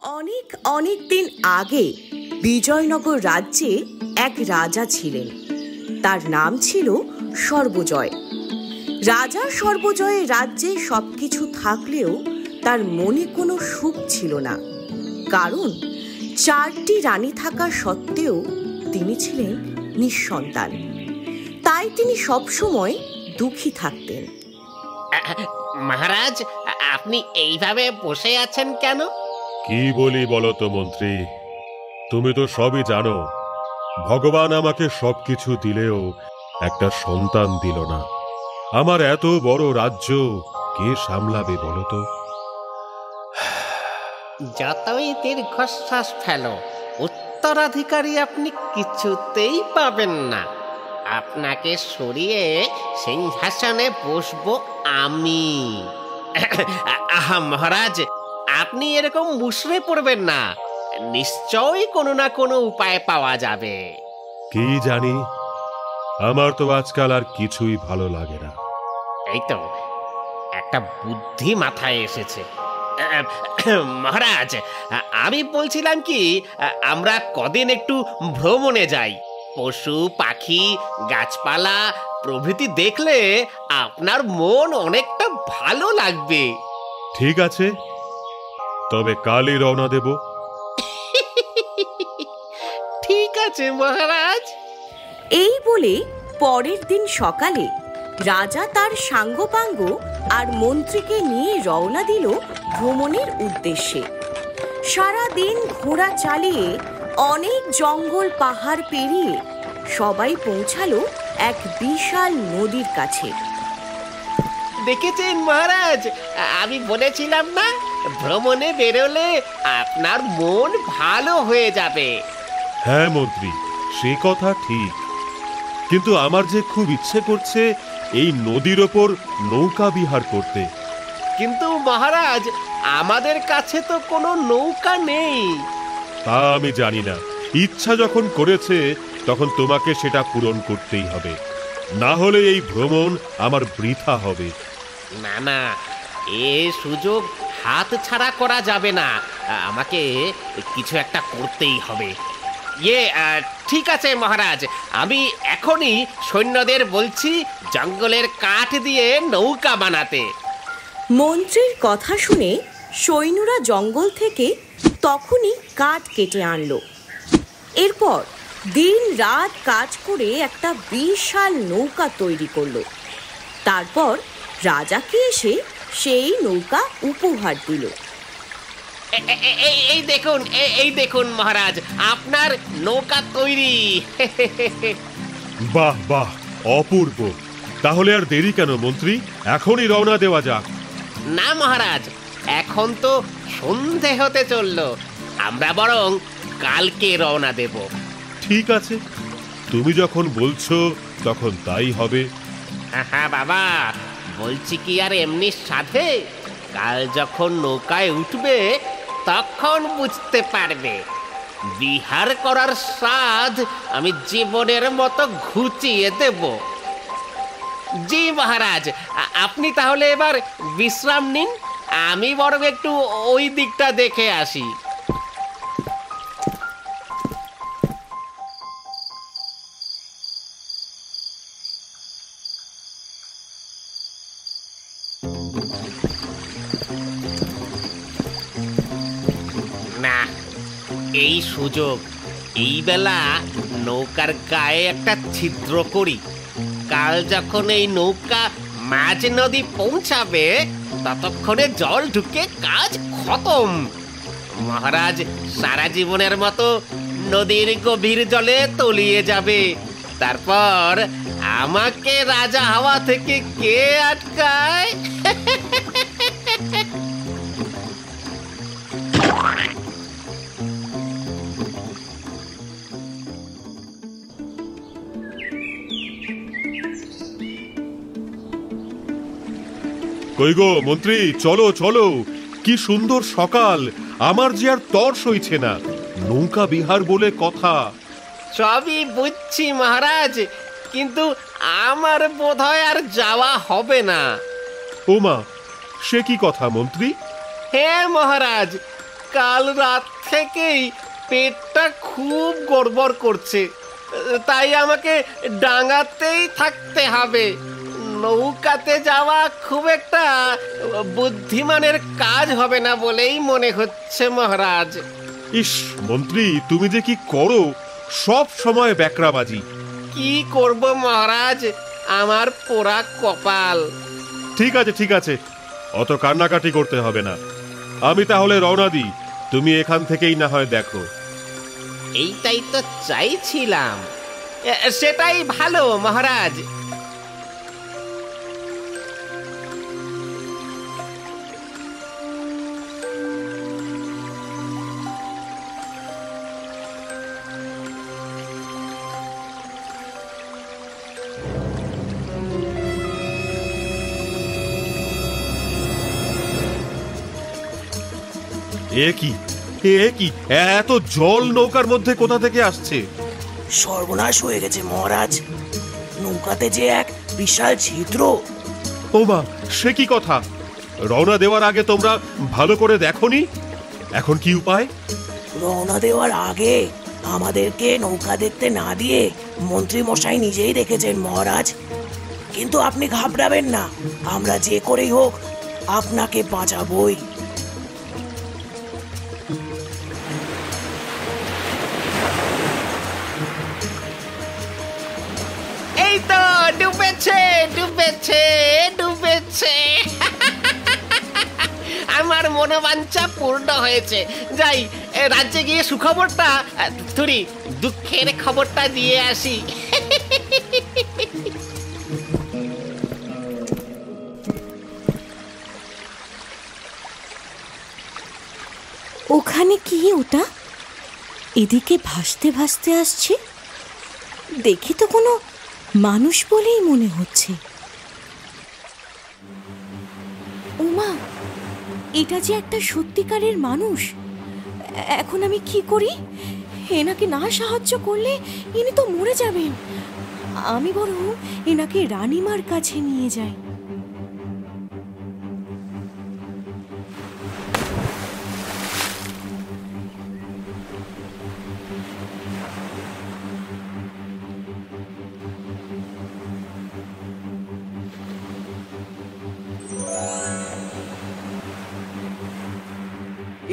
অনেক অনেক দিন আগে বিজয়নগর রাজ্যে এক রাজা ছিলেন। তার নাম ছিল সর্বজয়। রাজা সর্বজয়ের রাজ্যে সবকিছু থাকলেও তার মনে কোনো সুখ ছিল না, কারণ 4টি রানী থাকা সত্ত্বেও তিনি ছিলেন নিঃসন্তান। তাই তিনি সবসময় দুঃখী থাকতেন। মহারাজ, আপনি এইভাবে বসে আছেন কেন? কি বলি বলো তো মন্ত্রী, তুমি তো সবই জানো। ভগবান আমাকে সবকিছু দিলেও একটা সন্তান দিল না। আমার এত বড় রাজ্য কে সামলাবে বলো তো? যতই দীর্ঘশ্বাস ফেলো, উত্তরাধিকারী আপনি কিছুতেই পাবেন না। আপনাকে সরিয়ে সিংহাসনে বসবো আমি। আহা মহারাজ, আপনি এরকম মুষড়ে পড়বেন না। নিশ্চয়ই কোনো না কোনো উপায় পাওয়া যাবে। কি জানি, আমার তো আজকাল আর কিছুই ভালো লাগে না। এই তো একটা বুদ্ধি মাথায় এসেছে। মহারাজ, আমি বলছিলাম কি, আমরা কদিন একটু ভ্রমণে যাই। পশু পাখি গাছপালা প্রভৃতি দেখলে আপনার মন অনেকটা ভালো লাগবে। ঠিক আছে, তবে কালই রওনা দেব। ঠিক আছে মহারাজ। এই বলে পরের দিন সকালে রাজা তার সাঙ্গপাঙ্গ আর মন্ত্রীকে নিয়ে রওনা দিল ভ্রমণের উদ্দেশ্যে। সারা দিন ঘোড়া চালিয়ে অনেক জঙ্গল পাহাড় পেরিয়ে সবাই পৌঁছালো এক বিশাল নদীর কাছে। দেখেছেন মহারাজ, আমি বলেছিলাম না, ভ্রমণে বেরোলে আপনার মন ভালো হয়ে যাবে। হ্যাঁ মন্ত্রী, সে কথা ঠিক, কিন্তু আমার যে খুব ইচ্ছে করছে এই নদীর ওপর নৌকা বিহার করতে। কিন্তু মহারাজ, আমাদের কাছে তো কোনো নৌকা নেই। তা আমি জানি না, ইচ্ছা যখন করেছে তখন তোমাকে সেটা পূরণ করতেই হবে, না হলে এই ভ্রমণ আমার বৃথা হবে। না না, এ সুযোগ হাত ছাড়া করা যাবে না। আমাকে কিছু একটা করতেই হবে। ঠিক আছে মহারাজ, আমি এখনই সৈন্যদের বলছি জঙ্গলের কাঠ দিয়ে নৌকা বানাতে। মন্ত্রীর কথা শুনে সৈন্যরা জঙ্গল থেকে তখনই কাঠ কেটে আনলো। এরপর দিন রাত কাজ করে একটা বিশাল নৌকা তৈরি করলো। তারপর রাজাকে এসে সেই নৌকা উপহার দিল। এই দেখুন মহারাজ, আপনার নৌকা তৈরি। বাহ বাহ, অপূর্ব। তাহলে আর দেরি কেন মন্ত্রী, এখনই রওনা দেওয়া যাক। না মহারাজ, এখন তো সন্ধে হতে চললো, আমরা বরং কালকে রওনা দেব। ঠিক আছে, তুমি যখন বলছো তখন তাই হবে। হ্যাঁ বাবা, বলছি কি আর এমনি সাধে? কাল যখন নৌকায় উঠবে তখন বুঝতে পারবে। বিহার করার স্বাদ আমি জীবনের মতো ঘুচিয়ে দেব। জি মহারাজ, আপনি তাহলে এবার বিশ্রাম নিন, আমি বরং একটু ওই দিকটা দেখে আসি। না, এই সুযোগ, এই বেলা নৌকার গায়ে একটা ছিদ্র করি। কাল যখন এই নৌকা মাঝ নদী পৌঁছাবে ততক্ষণে জল ঢুকে কাজ খতম। মহারাজ সারা জীবনের মতো নদীর গভীর জলে তলিয়ে যাবে। তারপর আমাকে রাজা হাওয়া থেকে কে আটকায়? কই গো মন্ত্রী, চলো চলো, কি সুন্দর সকাল, আমার যে আর তর সইছে না। নৌকা বিহার বলে কথা। সবই বুঝছি মহারাজ, কিন্তু আমার বোধহয় আর যাওয়া হবে না। ওমা, সে কি কথা মন্ত্রী? হ্যাঁ মহারাজ, কাল রাত থেকেই পেটটা খুব গড়বড় করছে, তাই আমাকে ডাঙাতেই থাকতে হবে। নৌকাতে যাওয়া খুব একটা বুদ্ধিমানের কাজ হবে না বলেই মনে হচ্ছে মহারাজ। ইস মন্ত্রী, তুমি যে কি করো, সব সময় ব্যাকড়াবাজি। কি করব মহারাজ, আমার পোড়া কপাল। ঠিক আছে ঠিক আছে, অত কান্নাকাটি করতে হবে না। আমি তাহলে রওনা দিই, তুমি এখান থেকেই না হয় দেখো। এইটাই তো চাইছিলাম, সেটাই ভালো মহারাজ। এ কি, এ কি, এত জল নৌকার মধ্যে কোথা থেকে আসছে? সর্বনাশ হয়ে গেছে মহারাজ, নৌকাতে যে এক বিশাল ছিদ্র। ওমা, সে কি কথা? রওনা দেওয়ার আগে তোমরা ভালো করে দেখোনি? এখন কি উপায়? রওনা দেওয়ার আগে আমাদেরকে নৌকা দেখতে না দিয়ে মন্ত্রী মশাই নিজেই দেখেছেন মহারাজ। কিন্তু আপনি ঘাবড়াবেন না, আমরা যে করেই হোক আপনাকে বাঁচাবই। এই তো ডুবেছে ডুবেছে ডুবেছে। আমার মনোবাঞ্ছা পূর্ণ হয়েছে। যাই, রাজ্যে গিয়ে সুখবরটা, তুই দুঃখের খবরটা দিয়ে আসি। ওখানে কি ওটা? এদিকে ভাসতে ভাসতে আসছে। দেখি তো কোনো মানুষ বলেই মনে হচ্ছে। ওমা, এটা যে একটা সত্যিকারের মানুষ। এখন আমি কি করি? এনাকে না সাহায্য করলে ইনি তো মরে যাবেন। আমি বরং এনাকে রানীমার কাছে নিয়ে যাই।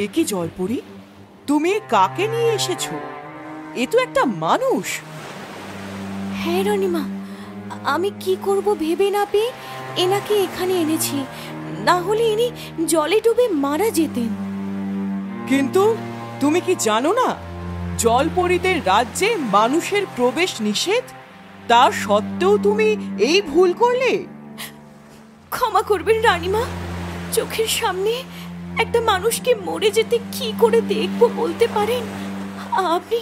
এ কি জলপরি, তুমি কাকে নিয়ে এসেছো? এ তো একটা মানুষ। হ্যাঁ রানীমা, আমি কি করব ভেবে না পেয়ে এনাকে এখানে এনেছি, না হলে ইনি জলে ডুবে মারা যেতেন। কিন্তু তুমি কি জানো না, জলপরীদের রাজ্যে মানুষের প্রবেশ নিষেধ? তা সত্ত্বেও তুমি এই ভুল করলে। ক্ষমা করবেন রানীমা, চোখের সামনে একটা মানুষকে মরে যেতে কি করে দেখবো বলতে পারেন? আপনি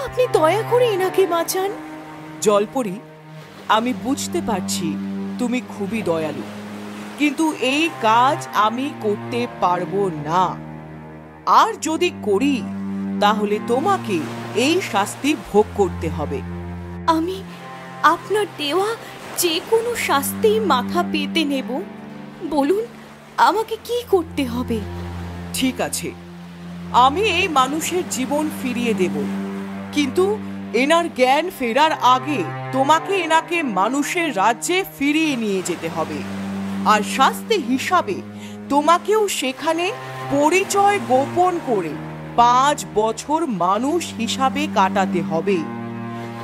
আপনি দয়া করে এনাকে বাঁচান। জলপরি, আমি বুঝতে পারছি তুমি খুবই দয়ালু, কিন্তু এই কাজ আমি করতে পারবো না। আর যদি করি তাহলে তোমাকে এই শাস্তি ভোগ করতে হবে। আমি আপনার দেওয়া যে কোনো শাস্তি মাথা পেতে নেব। বলুন, আমাকে কি করতে হবে? ঠিক আছে, আমি এই মানুষের জীবন ফিরিয়ে দেব, কিন্তু এনার জ্ঞান ফেরার আগে তোমাকে এনাকে মানুষের রাজ্যে ফিরিয়ে নিয়ে যেতে হবে। আর শাস্তি হিসাবে তোমাকেও সেখানে পরিচয় গোপন করে 5 বছর মানুষ হিসাবে কাটাতে হবে।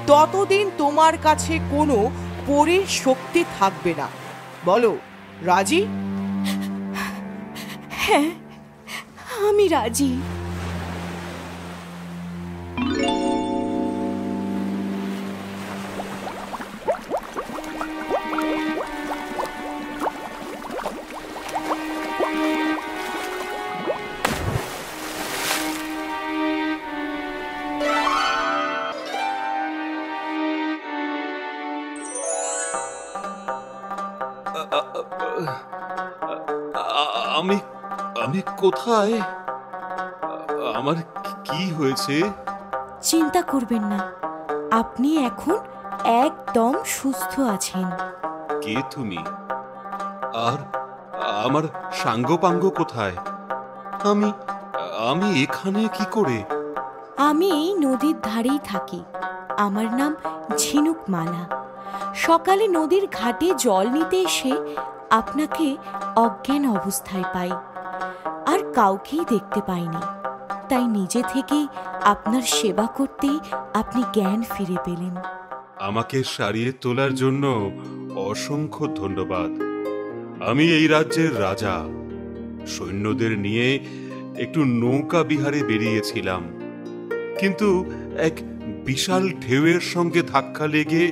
ততদিন তোমার কাছে কোনো পরীর শক্তি থাকবে না। বলো, রাজি? হ্যাঁ, আমি রাজি। আমি আমি কোথায়? আমার কি হয়েছে? চিন্তা করবেন না, আপনি এখন একদম সুস্থ আছেন। কে তুমি? আর আমার সাঙ্গপাঙ্গ কোথায়? আমি আমি এখানে কি করে? আমি এই নদীর ধারেই থাকি। আমার নাম ঝিনুক মালা। সকালে নদীর ঘাটে জল নিতে এসে আপনাকে অজ্ঞান অবস্থায় পাই, আর কাউকেই দেখতে পাইনি। তাই নিজে থেকেই আপনার সেবা করতেই আপনি জ্ঞান ফিরে পেলেন। আমাকে সারিয়ে তোলার জন্য অসংখ্য ধন্যবাদ। আমি এই রাজ্যের রাজা। সৈন্যদের নিয়ে একটু নৌকা বিহারে বেরিয়েছিলাম, কিন্তু এক বিশাল ঢেউয়ের সঙ্গে ধাক্কা লেগে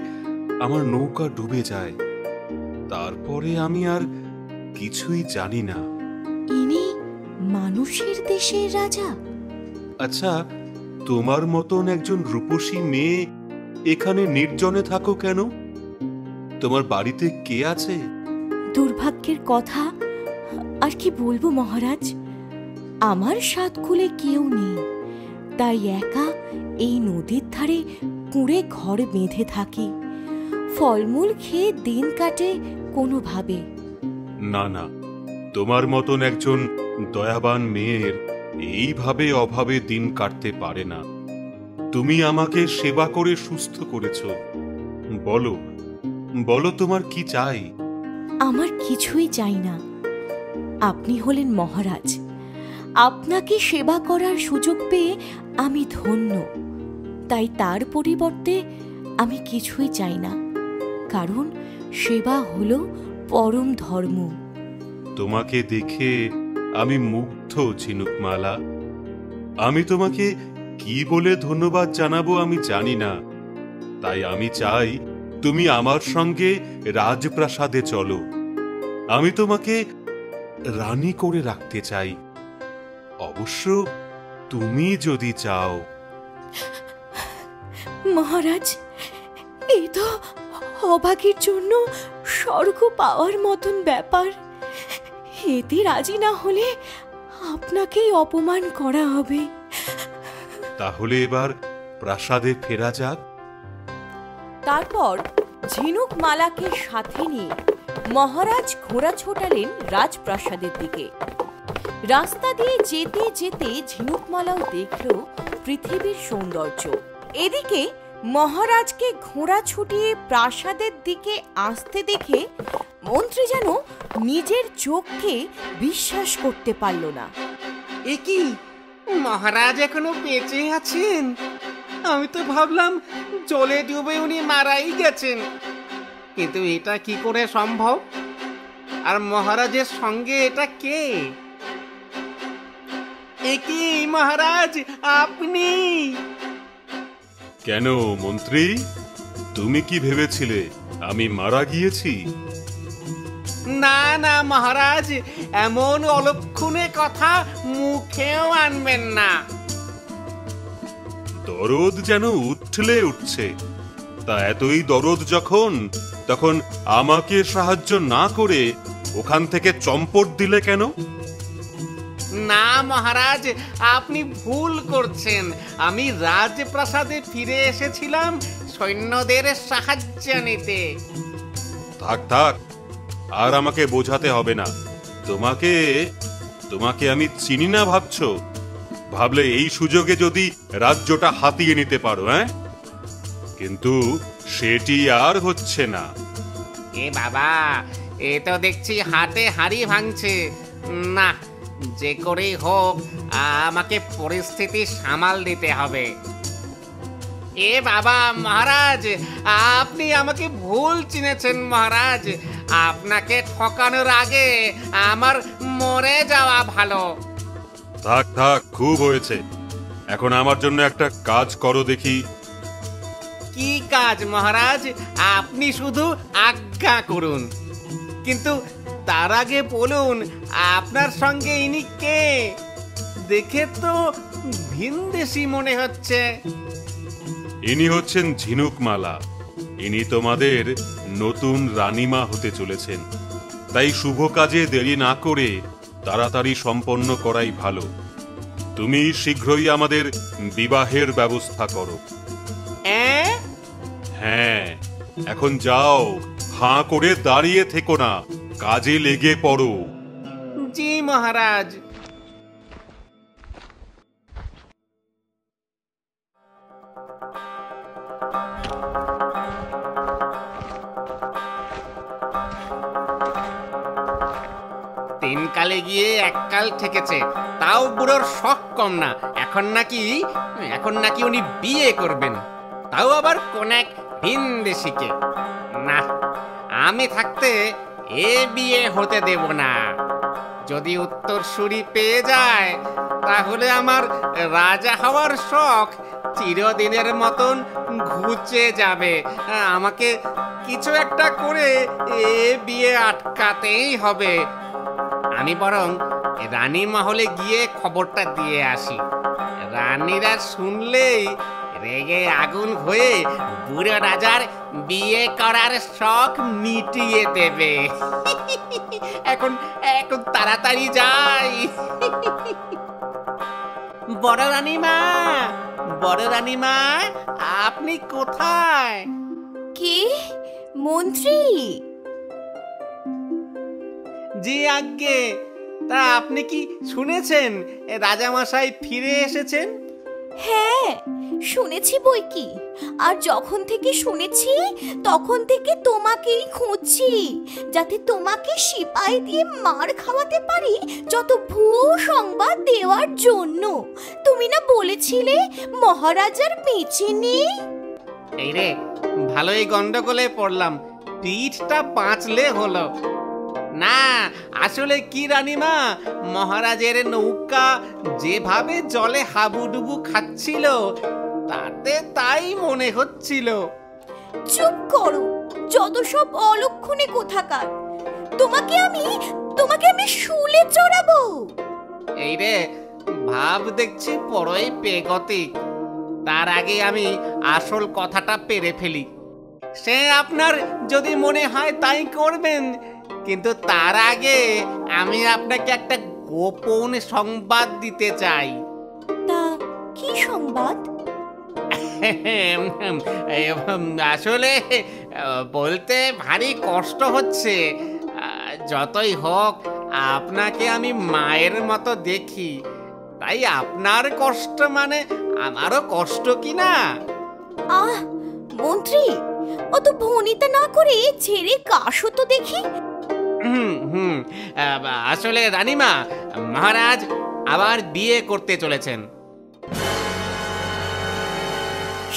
আমার নৌকা ডুবে যায়। তারপরে আমি আর কিছুই জানি না। ইনি মানুষের দেশের রাজা? আচ্ছা, তোমার মতন একজন রূপসী মেয়ে এখানে নির্জনে থাকো কেন? তোমার বাড়িতে কে আছে? দুর্ভাগ্যের কথা আর কি বলবো মহারাজ, আমার সাতকুলে কেউ নেই। তাই একা এই নদীর ধারে কুঁড়ে ঘর বেঁধে থাকি। ফলমূল খেয়ে দিন কাটে কোনোভাবে। না না, তোমার মতন একজন দয়াবান মেয়ের এইভাবে অভাবে দিন কাটতে পারে না। তুমি আমাকে সেবা করে সুস্থ করেছো। বলো বলো, তোমার কি চাই? আমার কিছুই চাই না। আপনি হলেন মহারাজ। আপনাকে সেবা করার সুযোগ পেয়ে আমি ধন্য। তাই তার পরিবর্তে আমি কিছুই চাই না, কারণ সেবা হলো পরম ধর্ম। তোমাকে দেখে আমি মুগ্ধ ঝিনুকমালা। আমি তোমাকে কি বলে ধন্যবাদ জানাবো আমি জানি না। তাই আমি চাই তুমি আমার সঙ্গে রাজপ্রাসাদে চলো। আমি তোমাকে রানী করে রাখতে চাই, অবশ্য তুমি যদি চাও। মহারাজ, এই তো অভাগীর জন্য স্বর্গ পাওয়ার মতন ব্যাপার। এতে রাজি না হলে আপনাকেই অপমান করা হবে। তাহলে এবার প্রাসাদে ফেরা যাক। তারপর ঝিনুক মালাকে সাথে নিয়ে মহারাজ ঘোড়া ছোটালেন রাজপ্রাসাদের দিকে। রাস্তা দিয়ে যেতে যেতে ঝিনুকমালাও দেখল পৃথিবীর সৌন্দর্য। এদিকে মহারাজকে ঘোড়া ছুটিয়ে প্রাসাদের দিকে আসতে দেখে মন্ত্রী যেন নিজের চোখকে বিশ্বাস করতে পারল না। এ কি, মহারাজ এখনো বেঁচে আছেন? আমি তো ভাবলাম জলে ডুবে উনি মারাই গেছেন। কিন্তু এটা কি করে সম্ভব? আর মহারাজের সঙ্গে এটা কে? এ কি মহারাজ, আপনি? কেন মন্ত্রী, তুমি কি ভেবেছিলে আমি মারা গিয়েছি? না না মহারাজ, এমন অলক্ষণে কথা মুখেও আনবেন না। দরদ যেন উঠলে উঠছে। তা এতই দরদ যখন, তখন আমাকে সাহায্য না করে ওখান থেকে চম্পট দিলে কেন? না মহারাজ, আপনি ভুল করছেন। আমি রাজপ্রাসাদে ফিরে এসেছিলাম সৈন্যদের সাহায্য নিতে। থাক থাক, আর আমাকে বোঝাতে হবে না। তোমাকে তোমাকে আমি চিনি না ভাবছো? ভাবলে এই সুযোগে যদি রাজ্যটা হাতিয়ে নিতে পারো, হ্যাঁ? কিন্তু সেটি আর হচ্ছে না। এ বাবা, এ তো দেখছি হাতে হাড়ি ভাঙছে। না, যে করেই হোক আমাকে পরিস্থিতি সামাল দিতে হবে। এ বাবা মহারাজ, আপনি আমাকে ভুল চিনেছেন মহারাজ। আপনাকে ঠকানোর আগে আমার মরে যাওয়া ভালো। থাক থাক, খুব হয়েছে। এখন আমার জন্য একটা কাজ করো দেখি। কি কাজ মহারাজ? আপনি শুধু আজ্ঞা করুন। কিন্তু তার আগে বলুন, আপনার সঙ্গে ইনি কে? দেখে তো ভিনদেশি মনে হচ্ছে। ইনি হচ্ছেন ঝিনুকমালা। ইনি তোমাদের নতুন রানীমা হতে চলেছেন। তাই শুভ কাজে দেরি না করে তাড়াতাড়ি সম্পন্ন করাই ভালো। তুমি শীঘ্রই আমাদের বিবাহের ব্যবস্থা করো। হ্যাঁ, এখন যাও, হাঁ করে দাঁড়িয়ে থেকো না, কাজে লেগে পড়ো। জি মহারাজ। তিন কালে গিয়ে এক কাল ঠেকেছে, তাও বুড়োর শখ কম না। এখন নাকি উনি বিয়ে করবেন, তাও আবার কোন এক ভিনদেশীকে। না, আমি থাকতে এ বিয়ে হতে দেব না। যদি উত্তরসূরি পেয়ে যায় তাহলে আমার রাজা হওয়ার শখ চিরদিনের মতন ঘুচে যাবে। আমাকে কিছু একটা করে এ বিয়ে আটকাতেই হবে। আমি বরং রানী মহলে গিয়ে খবরটা দিয়ে আসি। রানীরা শুনলেই রেগে আগুন হয়ে বুড়ো রাজার বিয়ে করার শখ মিটিয়ে দেবে। এখন তাড়াতাড়ি যাই। বড় রানীমা, আপনি কোথায়? কে? মন্ত্রী? জি আজ্ঞে। তা আপনি কি শুনেছেন রাজামশাই ফিরে এসেছেন? হ্যাঁ, শুনেছি বই কি। আর যখন থেকে শুনেছি তখন থেকে তোমাকেই খুঁজছি, যাতে তোমাকে সিপাই দিয়ে মার খাওয়াতে পারি যত ভুয়ো সংবাদ দেওয়ার জন্য। তুমি না বলেছিলে মহারাজার বেঁচে নেই? এই রে, ভালোই গন্ডগোলে পড়লাম, পিঠটা বাঁচলে হলো না। আসলে কি রানীমা, মহারাজের নৌকা যেভাবে জলে হাবুডুবু খাচ্ছিল তাতে তাই মনে হচ্ছিল। চুপ করো, যত সব অলক্ষণে কোথাকার। তোমাকে আমি শুলে চড়াবো। এই রে, ভাব দেখছি পরই পেগতিক। তার আগে আমি আসল কথাটা পেরে ফেলি। সে আপনার যদি মনে হয় তাই করবেন, কিন্তু তার আগে আমি আপনাকে একটা গোপন সংবাদ দিতে চাই। তা কি সংবাদ? আসলে বলতে ভারী কষ্ট হচ্ছে। যতই হোক আপনাকে আমি মায়ের মতো দেখি, তাই আপনার কষ্ট মানে আমারও কষ্ট কি না? আহ মন্ত্রী, অত ভনিতা না করে ছেড়ে কাশো তো দেখি। আসলে রানীমা, মহারাজ আবার বিয়ে করতে চলেছেন।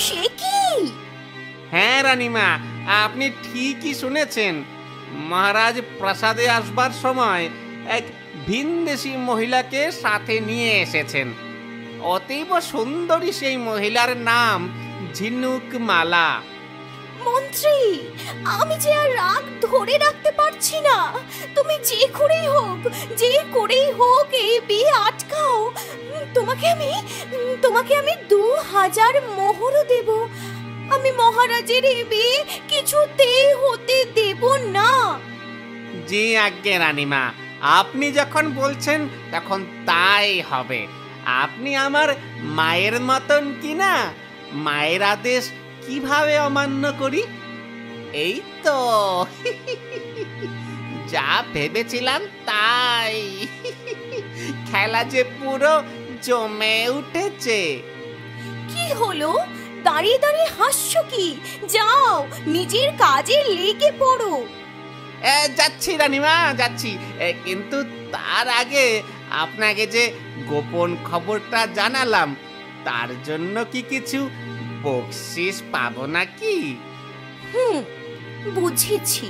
সে কি? হ্যাঁ রানীমা, আপনি ঠিকই শুনেছেন। মহারাজ প্রাসাদে আসবার সময় এক ভিনদেশী মহিলাকে সাথে নিয়ে এসেছেন। অতীব সুন্দরী সেই মহিলার নাম ঝিনুকমালা। মন্ত্রী, আমি যে আর রাগ ধরে রাখতে পারছি না। তুমি যে করেই হোক এই বিয়ে আটকাও। তোমাকে আমি 2000 মোহরও দেব। আমি মহারাজের এই বিয়ে কিছুতেই হতে দেব না। জি আজ্ঞে রানীমা, আপনি যখন বলছেন তখন তাই হবে। আপনি আমার মায়ের মতন কিনা, মায়ের আদেশ কিভাবে অমান্য করি? এই তো যা ভেবেছিলাম তাই। খেলা যে পুরো জমে উঠেছে। কি হলো? দাঁড়িয়ে দাঁড়িয়ে হাসছো কি? যাও, নিজের কাজে লেগে পড়ো। যাচ্ছি রানীমা, যাচ্ছি। কিন্তু তার আগে আপনাকে যে গোপন খবরটা জানালাম, তার জন্য কি কিছু বকশিস পাবো নাকি? বুঝেছি।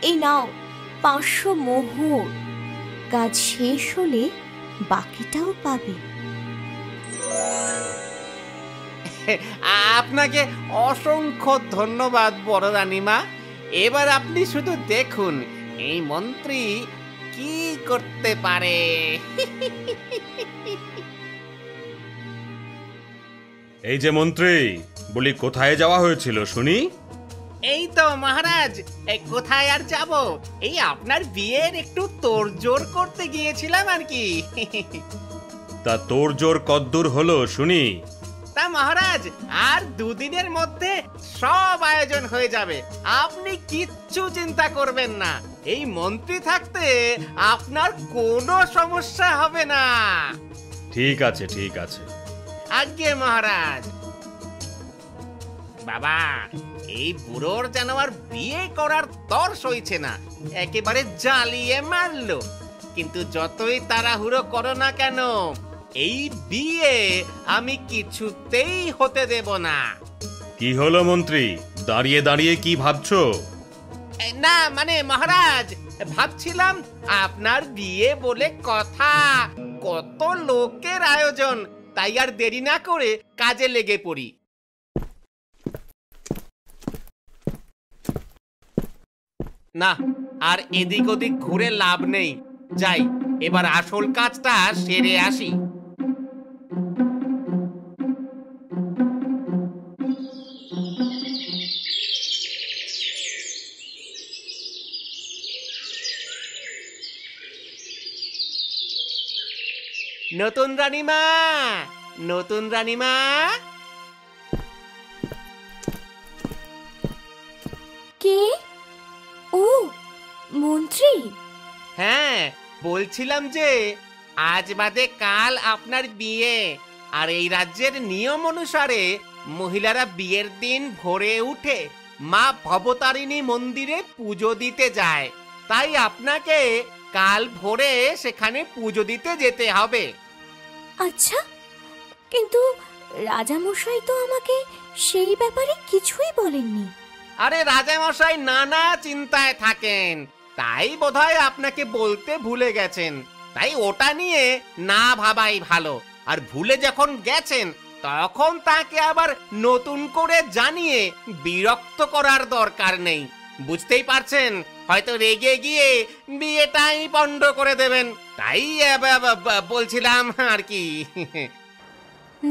এই নাও 500 মোহর। কাজ শেষ হলে বাকিটাও পাবে। আপনাকে অসংখ্য ধন্যবাদ বড় রানীমা। এবার আপনি শুধু দেখুন এই মন্ত্রী কি করতে পারে। এই যে মন্ত্রী, বলি কোথায় যাওয়া হয়েছিল শুনি? এই তো মহারাজ, কোথায় আর যাব, এই আপনার বিয়ের একটু তোড়জোড় করতে গিয়েছিলাম আর কি। তা তোড়জোড় কদ্দূর হলো শুনি? তা মহারাজ, আর দুদিনের মধ্যে সব আয়োজন হয়ে যাবে, আপনি কিচ্ছু চিন্তা করবেন না। এই মন্ত্রী থাকতে আপনার কোনো সমস্যা হবে না। ঠিক আছে, ঠিক আছে। আজ্ঞে মহারাজ। বাবা, এই বুড়োর যেন আর বিয়ে করার তর সইছে না, একেবারে জ্বালিয়ে মারলো। কিন্তু যতই তাড়াহুড়ো করো না কেন, এই বিয়ে আমি কিছুতেই হতে দেব না। কি হলো মন্ত্রী, দাঁড়িয়ে দাঁড়িয়ে কি ভাবছো? না মানে মহারাজ, ভাবছিলাম আপনার বিয়ে বলে কথা, কত লোকের আয়োজন, তাই আর দেরি না করে কাজে লেগে পড়ি। না, আর এদিক ওদিক ঘুরে লাভ নেই, যাই এবার আসল কাজটা সেরে আসি। নতুন রানীমা, নতুন রানীমা। কে? ও মন্ত্রী। হ্যাঁ, বলছিলাম যে আজ বাদে কাল আপনার বিয়ে, আর এই রাজ্যের নিয়ম অনুসারে মহিলারা বিয়ের দিন ভোরে উঠে মা ভবতারিণী মন্দিরে পুজো দিতে যায়, তাই আপনাকে কাল ভোরে সেখানে পুজো দিতে যেতে হবে। আচ্ছা, কিন্তু রাজামশাই তো আমাকে সেই ব্যাপারে কিছুই বলেননি। আরে রাজামশাই নানা চিন্তায় থাকেন, তাই বোধহয় আপনাকে বলতে ভুলে গেছেন। তাই ওটা নিয়ে না ভাবাই ভালো। আর ভুলে যখন গেছেন, তখন তাকে আবার নতুন করে জানিয়ে বিরক্ত করার দরকার নেই। বুঝতেই পারছেন, হয়তো রেগে গিয়ে বিয়েটাই পণ্ড করে দেবেন, তাই বলছিলাম আর কি।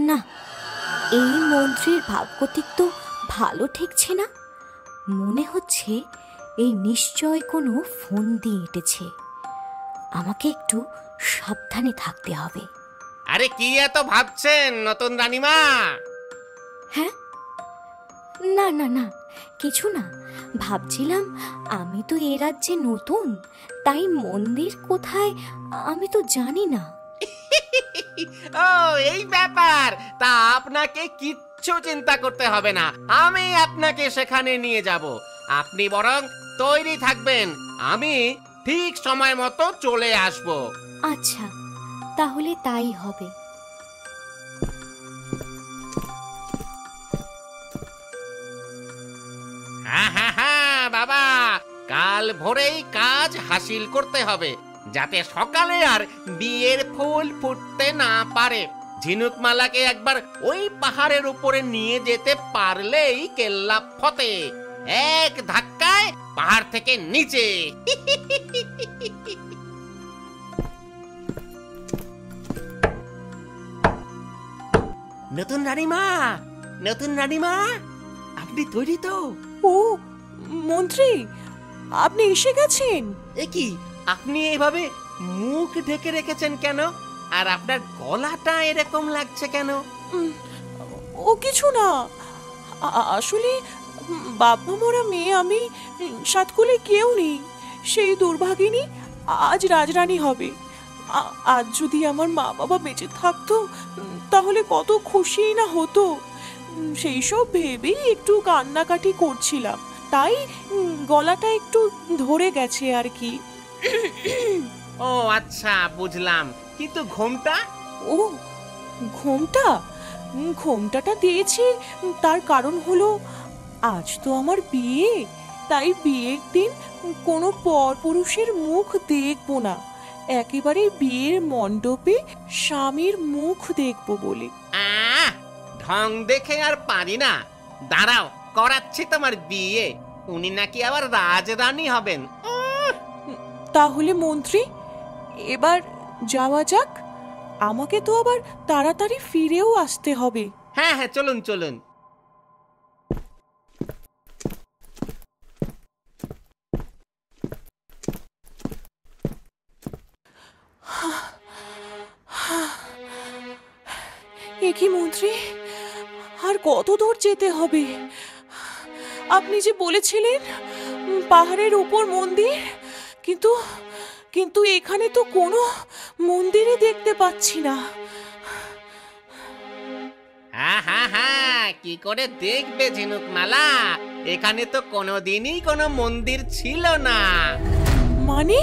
না, এই মন্ত্রীর ভাবগতিক তো ভালো ঠেকছে না। মনে হচ্ছে এই নিশ্চয় কোনো ফোন দিয়ে এঁটেছে। আমাকে একটু সাবধানে থাকতে হবে। আরে কি এত ভাবছেন নতুন রানীমা? হ্যাঁ, না না না, কিছু না। ভাবছিলাম আমি তো এ রাজ্যে নতুন, তাই মন্দির কোথায় আমি তো জানি না। ও এই ব্যাপার, তা আপনাকে কিচ্ছু চিন্তা করতে হবে না, আমি আপনাকে সেখানে নিয়ে যাব। আপনি বরং তৈরি থাকবেন, আমি ঠিক সময় মতো চলে আসব। আচ্ছা, তাহলে তাই হবে। হ্যাঁ বাবা, কাল ভোরেই কাজ হাসিল করতে হবে, যাতে সকালে আর বিয়ের ফুল ফুটতে না পারে। ঝিনুকমালাকে একবার ওই পাহাড়ের উপরে নিয়ে যেতে পারলেই কেল্লা ফতে, এক ধাক্কায় পাহাড় থেকে নিচে। নতুন রানীমা, নতুন রানীমা, আপনি তৈরি তো? ও মন্ত্রী, আপনি এসে গেছেন? এ কি, আপনি এইভাবে মুখ ঢেকে রেখেছেন কেন? আর আপনার গলাটা এরকম লাগছে কেন? ও কিছু না, আসলে বাবা মরা মেয়ে আমি, সাতকুলে কেউ নেই। সেই দুর্ভাগিনী আজ রাজরানী হবে। আজ যদি আমার মা বাবা বেঁচে থাকতো, তাহলে কত খুশি না হতো। সেই সব ভেবেই একটু কান্নাকাটি করছিলাম, তাই গলাটা একটু ধরে গেছে আর কি। ও আচ্ছা, বুঝলাম। কিন্তু ঘোমটা? ও ঘোমটা, ঘোমটাটা দিয়েছি তার কারণ হলো আজ তো আমার বিয়ে, তাই বিয়ের দিন কোনো পরপুরুষের মুখ দেখবো না, একেবারে বিয়ের মণ্ডপে স্বামীর মুখ দেখবো বলে। ঢং দেখে আর পারি না। দাঁড়াও, করাচ্ছি তোমার বিয়ে। উনি নাকি আবার রাজরানী হবেন। তাহলে মন্ত্রী, এবার যাওয়া যাক। আমাকে তো আবার তাড়াতাড়ি ফিরেও আসতে হবে। হ্যাঁ হ্যাঁ, চলুন চলুন। এ কি মন্ত্রী, আর কত দূর যেতে হবে? আপনি যে বলেছিলেন পাহাড়ের উপর মন্দির, কিন্তু কিন্তু এখানে তো কোনো মন্দিরই দেখতে পাচ্ছি না। কি করে দেখবে ঝিনুকমালা? এখানে তো কোনোদিনই কোনো মন্দির ছিল না। মানে?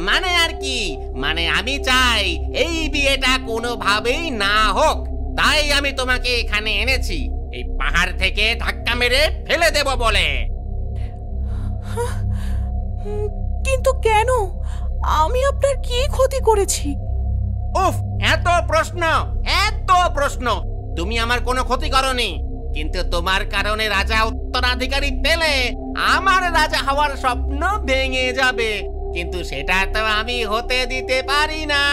মানে আর কি, মানে আমি চাই এই বিয়েটা কোনোভাবেই না হোক, তাই আমি তোমাকে এখানে এনেছি এই পাহাড় থেকে ধাক্কা মেরে ফেলে দেব বলে। কিন্তু কেন? আমি আপনার কি ক্ষতি করেছি? উফ, এত প্রশ্ন। তুমি আমার কোনো ক্ষতি করনি, কিন্তু তোমার কারণে রাজা উত্তরাধিকারী পেলে আমার রাজা হওয়ার স্বপ্ন ভেঙে যাবে, কিন্তু সেটা তো আমি হতে দিতে পারি না।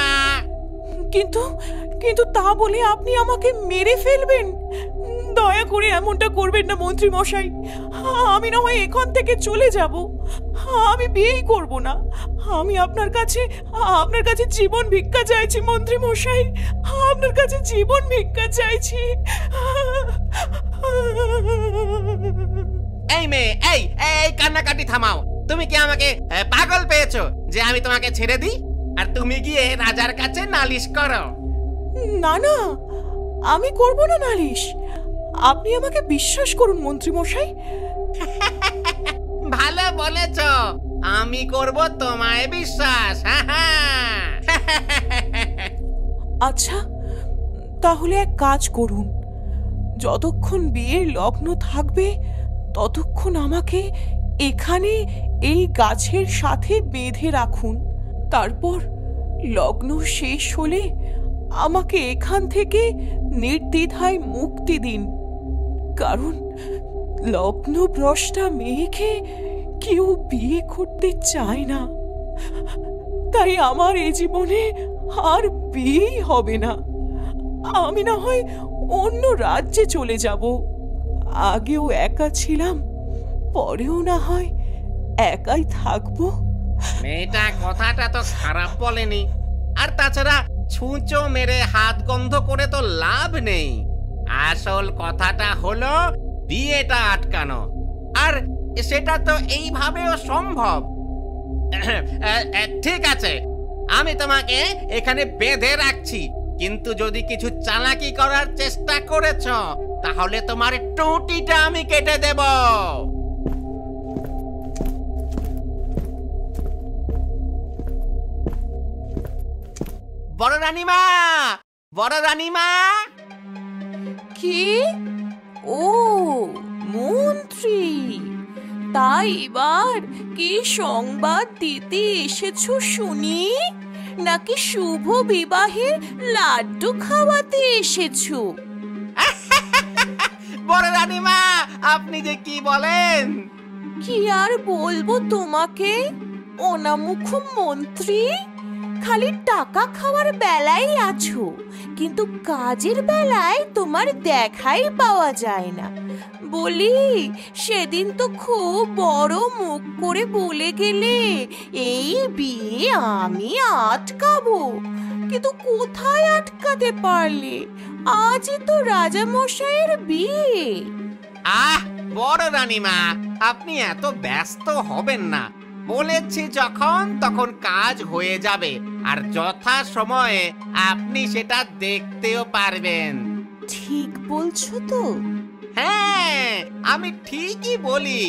কিন্তু কিন্তু তা বলে আপনি আমাকে মেরে ফেলবেন? দয়া করে এমনটা করবেন না মন্ত্রী মশাই। আমি না হয় এখান থেকে চলে যাব, আমি বিয়েই করব না। আমি আপনার কাছে জীবন ভিক্ষা চাইছি মন্ত্রী মশাই, আপনার কাছে জীবন ভিক্ষা চাইছি। এই মেয়ে, এই এই কান্নাকাটি থামাও। তুমি কি আমাকে পাগল পেয়েছো যে আমি তোমাকে ছেড়ে দিই আর তুমি গিয়ে রাজার কাছে নালিশ করো? না না, আমি করব না নালিশ। আপনি আমাকে বিশ্বাস করুন মন্ত্রী মশাই। ভালো বলেছ, আমি করব তোমায় বিশ্বাস। আচ্ছা, তাহলে এক কাজ করুন, যতক্ষণ বিয়ের লগ্ন থাকবে ততক্ষণ আমাকে এখানে এই গাছের সাথে বেঁধে রাখুন। তারপর লগ্ন শেষ হলে আমাকে এখান থেকে নির্দ্বিধায় মুক্তি দিন, কারণ লগ্নভ্রষ্টা মেয়েকে কেউ বিয়ে করতে চায় না। তাই আমার এই জীবনে আর বিয়েই হবে না। আমি না হয় অন্য রাজ্যে চলে যাব। আগেও একা ছিলাম, পরেও না হয় একাই থাকবো। মেয়েটা কথাটা তো খারাপ বলেনি, আর তাছাড়া ছুঁচো মেরে হাত গন্ধ করে তো লাভ নেই। আসল কথাটা হলো বিয়েটা আটকানো, আর সেটা তো এইভাবেও সম্ভব। ঠিক আছে, আমি তোমাকে এখানে বেঁধে রাখছি, কিন্তু যদি কিছু চালাকি করার চেষ্টা করেছ তাহলে তোমার টুটিটা আমি কেটে দেব। বড় রানীমা, বড় রানীমা। কি? ও মন্ত্রী, তাই এবার কি সংবাদ দিতে এসেছো শুনি? নাকি শুভ বিবাহের লাড্ডু খাওয়াতে এসেছো? বড় রানীমা, আপনি যে কি বলেন! কি আর বলবো তোমাকে, অনামুখ মন্ত্রী। খালি টাকা খাওয়ার বেলায় আছো, কিন্তু কাজের বেলায় তোমার দেখাই পাওয়া যায় না। বলি, সেদিন তো খুব বড় মুখ করে বলে গেলে এই বিয়ে আমি আটকাবো, কিন্তু কোথায় আটকাতে পারলে? আজই তো রাজা মশাইয়ের বিয়ে। আহ বড় রানীমা, আপনি এত ব্যস্ত হবেন না। বলেছি যখন তখন কাজ হয়ে যাবে, আর যথা সময়ে আপনি সেটা দেখতেও পারবেন। ঠিক বলছো তো? হ্যাঁ, আমি ঠিকই বলি।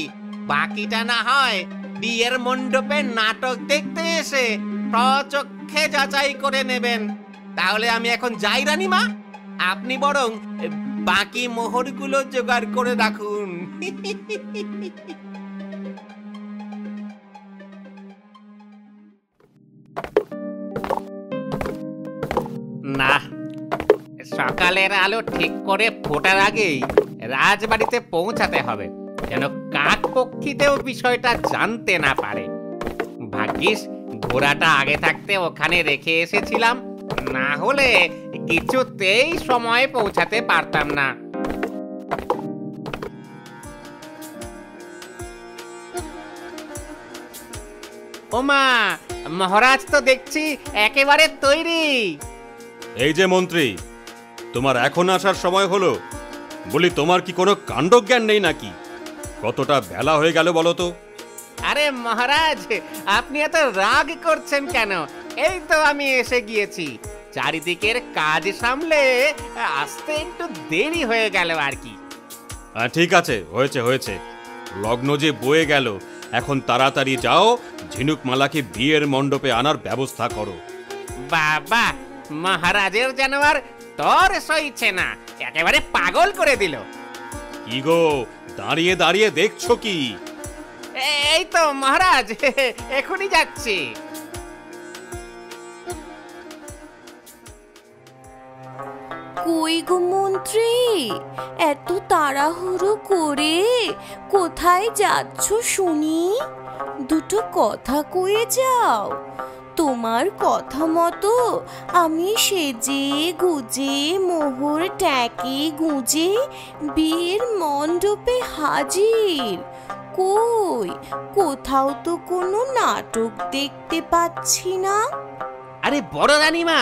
বাকিটা না হয় বিয়ের মণ্ডপে নাটক দেখতে এসে প্রচক্ষে যাচাই করে নেবেন। তাহলে আমি এখন যাই রানীমা, আপনি বরং বাকি মোহরগুলো জোগাড় করে রাখুন। না, সকালের আলো ঠিক করে ফোটার আগেই রাজবাড়িতে পৌঁছাতে হবে, যেন কাক পক্ষীতেও বিষয়টা জানতে না পারে। ভাগ্যিস ঘোড়াটা আগে থাকতে ওখানে রেখে এসেছিলাম, না হলে কিছুতেই সময়ে পৌঁছাতে পারতাম না। ওমা, মহারাজ তো দেখছি একেবারে তৈরি। এই যে মন্ত্রী, তোমার এখন আসার সময় হলো? বলি তোমার কি কোনো কাণ্ডজ্ঞান নেই নাকি? কতটা বেলা হয়ে গেল বলো তো? আরে মহারাজ, আপনি এত রাগ করছেন কেন? এই তো আমি এসে গিয়েছি। চারিদিকের কাজ সামলে আসতে একটু দেরি হয়ে গেল আর কি। ঠিক আছে, হয়েছে হয়েছে। লগ্ন যে বয়ে গেল, এখন তাড়াতাড়ি যাও, ঝিনুকমালাকে বিয়ের মণ্ডপে আনার ব্যবস্থা করো। বাবা, মহারাজের যেন আর তর সইছে না, একেবারে পাগল করে দিল। কি গো, দাঁড়িয়ে দাঁড়িয়ে দেখছো কি? এই তো মহারাজ, এখনই যাচ্ছি। কই গো মন্ত্রী, এত তাড়াহুড়ো করে কোথায় যাচ্ছ শুনি? দুটো কথা কয়ে যাও। তোমার কথা মতো আমি সেজে গুজে মোহর ট্যাকে গুঁজে বিয়ের মণ্ডপে হাজির। কই, কোথাও তো কোনো নাটক দেখতে পাচ্ছি না। আরে বড় রানীমা,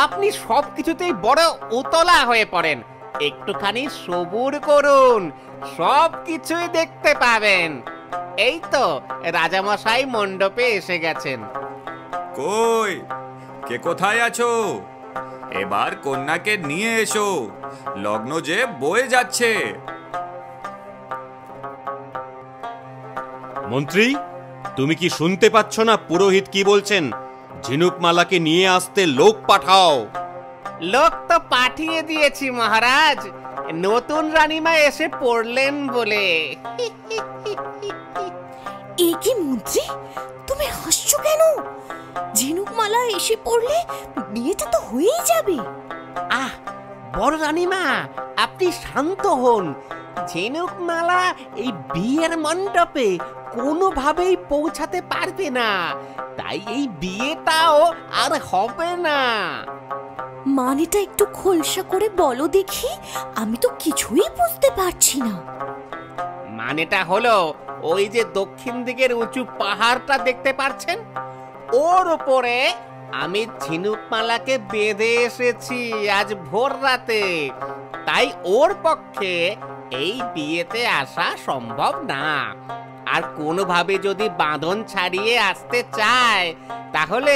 আপনি সবকিছুতেই বড় উতলা হয়ে পড়েন। একটুখানি সবুর করুন, সবকিছুই দেখতে পাবেন। এই তো রাজামশাই মণ্ডপে এসে গেছেন। কই, কে কোথায় আছো? এবার কন্যাকে নিয়ে এসো, লগ্ন যে বয়ে যাচ্ছে। মন্ত্রী, তুমি কি শুনতে পাচ্ছ না পুরোহিত কি বলছেন? ঝিনুকমালাকে নিয়ে আসতে লোক পাঠাও। লোক তো পাঠিয়ে দিয়েছি মহারাজ, নতুন রানীমা এসে পড়লেন বলে। এ কি মন্ত্রী, তুমি হাসছো কেন? ঝিনুকমালা এসে পড়লে বিয়েটা তো হয়েই যাবে। আহ, বড় রানীমা, আপনি শান্ত হন। ঝিনুকমালা এই বিয়ের মণ্ডপে কোনোভাবেই পৌঁছাতে পারবে না, তাই এই বিয়েটাও আর হবে না। মানেটা একটু খোলসা করে বলো দেখি, আমি তো কিছুই বুঝতে পারছি না। মানেটা হলো, ওই যে দক্ষিণ দিকের উঁচু পাহাড়টা দেখতে পাচ্ছেন, ওর উপরে আমি ঝিনুকমালাকে বেঁধে এসেছি আজ ভোর রাতে। তাই ওর পক্ষে এই বিয়েতে আসা সম্ভব না। আর কোনোভাবে যদি বাঁধন ছাড়িয়ে আসতে চায়, তাহলে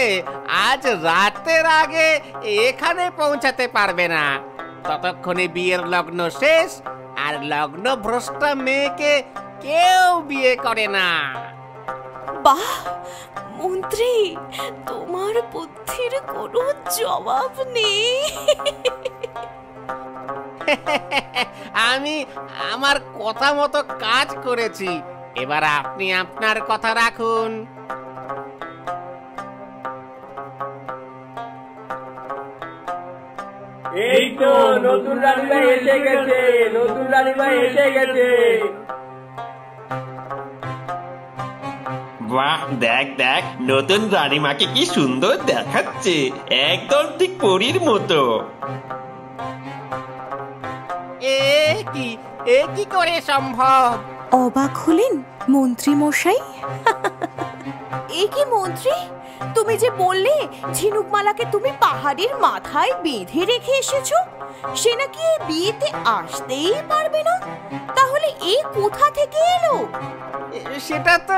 আজ রাতের আগে এখানে পৌঁছাতে পারবে না। ততক্ষণে বিয়ের লগ্ন শেষ, আর লগ্ন ভ্রষ্টা মেয়েকে কেউ বিয়ে করে না। বাহ মন্ত্রী, তোমার বুদ্ধির কোনো জবাব নেই। আমি আমার কথা মতো কাজ করেছি, এবার আপনি আপনার কথা রাখুন। এই তো নতুন রানীমা এসে গেছে, নতুন রানীমা এসে গেছে। বাহ, দেখ দেখ, নতুন রানীমাকে কি সুন্দর দেখাচ্ছে, একদম ঠিক পরীর মতো। এ কি করে সম্ভব? অবাক হলেন মন্ত্রী মশাই? এ কি মন্ত্রী, তুমি যে বললে ঝিনুকমালাকে তুমি পাহাড়ের মাথায় বেঁধে রেখে এসেছো, সে নাকি এই বিয়েতে আসতেই পারবে না, তাহলে এ কোথা থেকে এলো? সেটা তো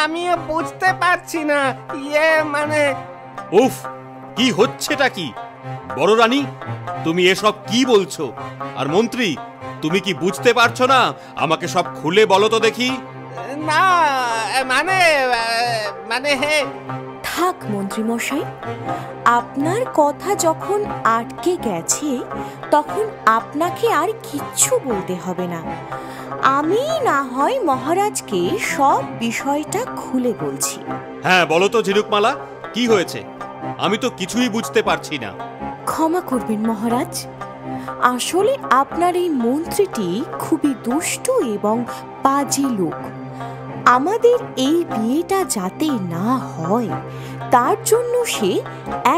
আমিও বুঝতে পারছি না। মানে উফ, কি হচ্ছেটা কি? বড় রানী, তুমি এসব কি বলছো? আর মন্ত্রী, তুমি কি বুঝতে পারছো না? আমাকে সব খুলে বলো তো দেখি। না, মানে থাক মন্ত্রী মশাই, আপনার কথা যখন আটকে গেছে, তখন আপনাকে আর কিচ্ছু বলতে হবে না। আমি না হয় মহারাজকে সব বিষয়টা খুলে বলছি। হ্যাঁ, বলো তো ঝিনুকমালা, কি হয়েছে? আমি তো কিছুই বুঝতে পারছি না। ক্ষমা করবেন মহারাজ, আসলে আপনার এই মন্ত্রীটি খুবই দুষ্টু এবং বাজে লোক। আমাদের এই বিয়েটা যাতে না হয়, তার জন্য সে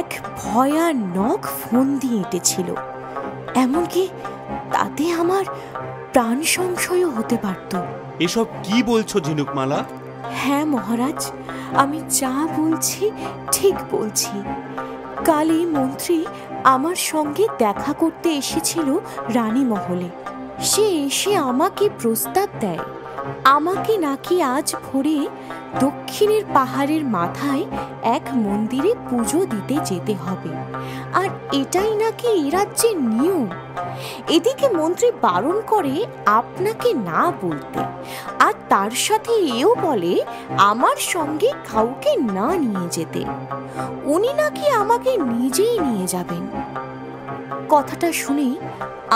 এক ভয়ানক ফন্দি এঁটেছিল। এমনকি তাতে আমার প্রাণ সংশয়ও হতে পারত। এসব কি বলছো ঝিনুকমালা? হ্যাঁ মহারাজ, আমি যা বলছি ঠিক বলছি। কালই মন্ত্রী আমার সঙ্গে দেখা করতে এসেছিল রানী মহলে। সে এসে আমাকে প্রস্তাব দেয় আমাকে নাকি আজ ভোরে দক্ষিণের পাহাড়ের মাথায় এক মন্দিরে পুজো দিতে যেতে হবে, আর এটাই নাকি এই রাজ্যের নিয়ম। এদিকে মন্ত্রী বারণ করে আপনাকে না বলতে, আর তার সাথে এও বলে আমার সঙ্গে কাউকে না নিয়ে যেতে। উনি নাকি আমাকে নিজেই নিয়ে যাবেন। কথাটা শুনে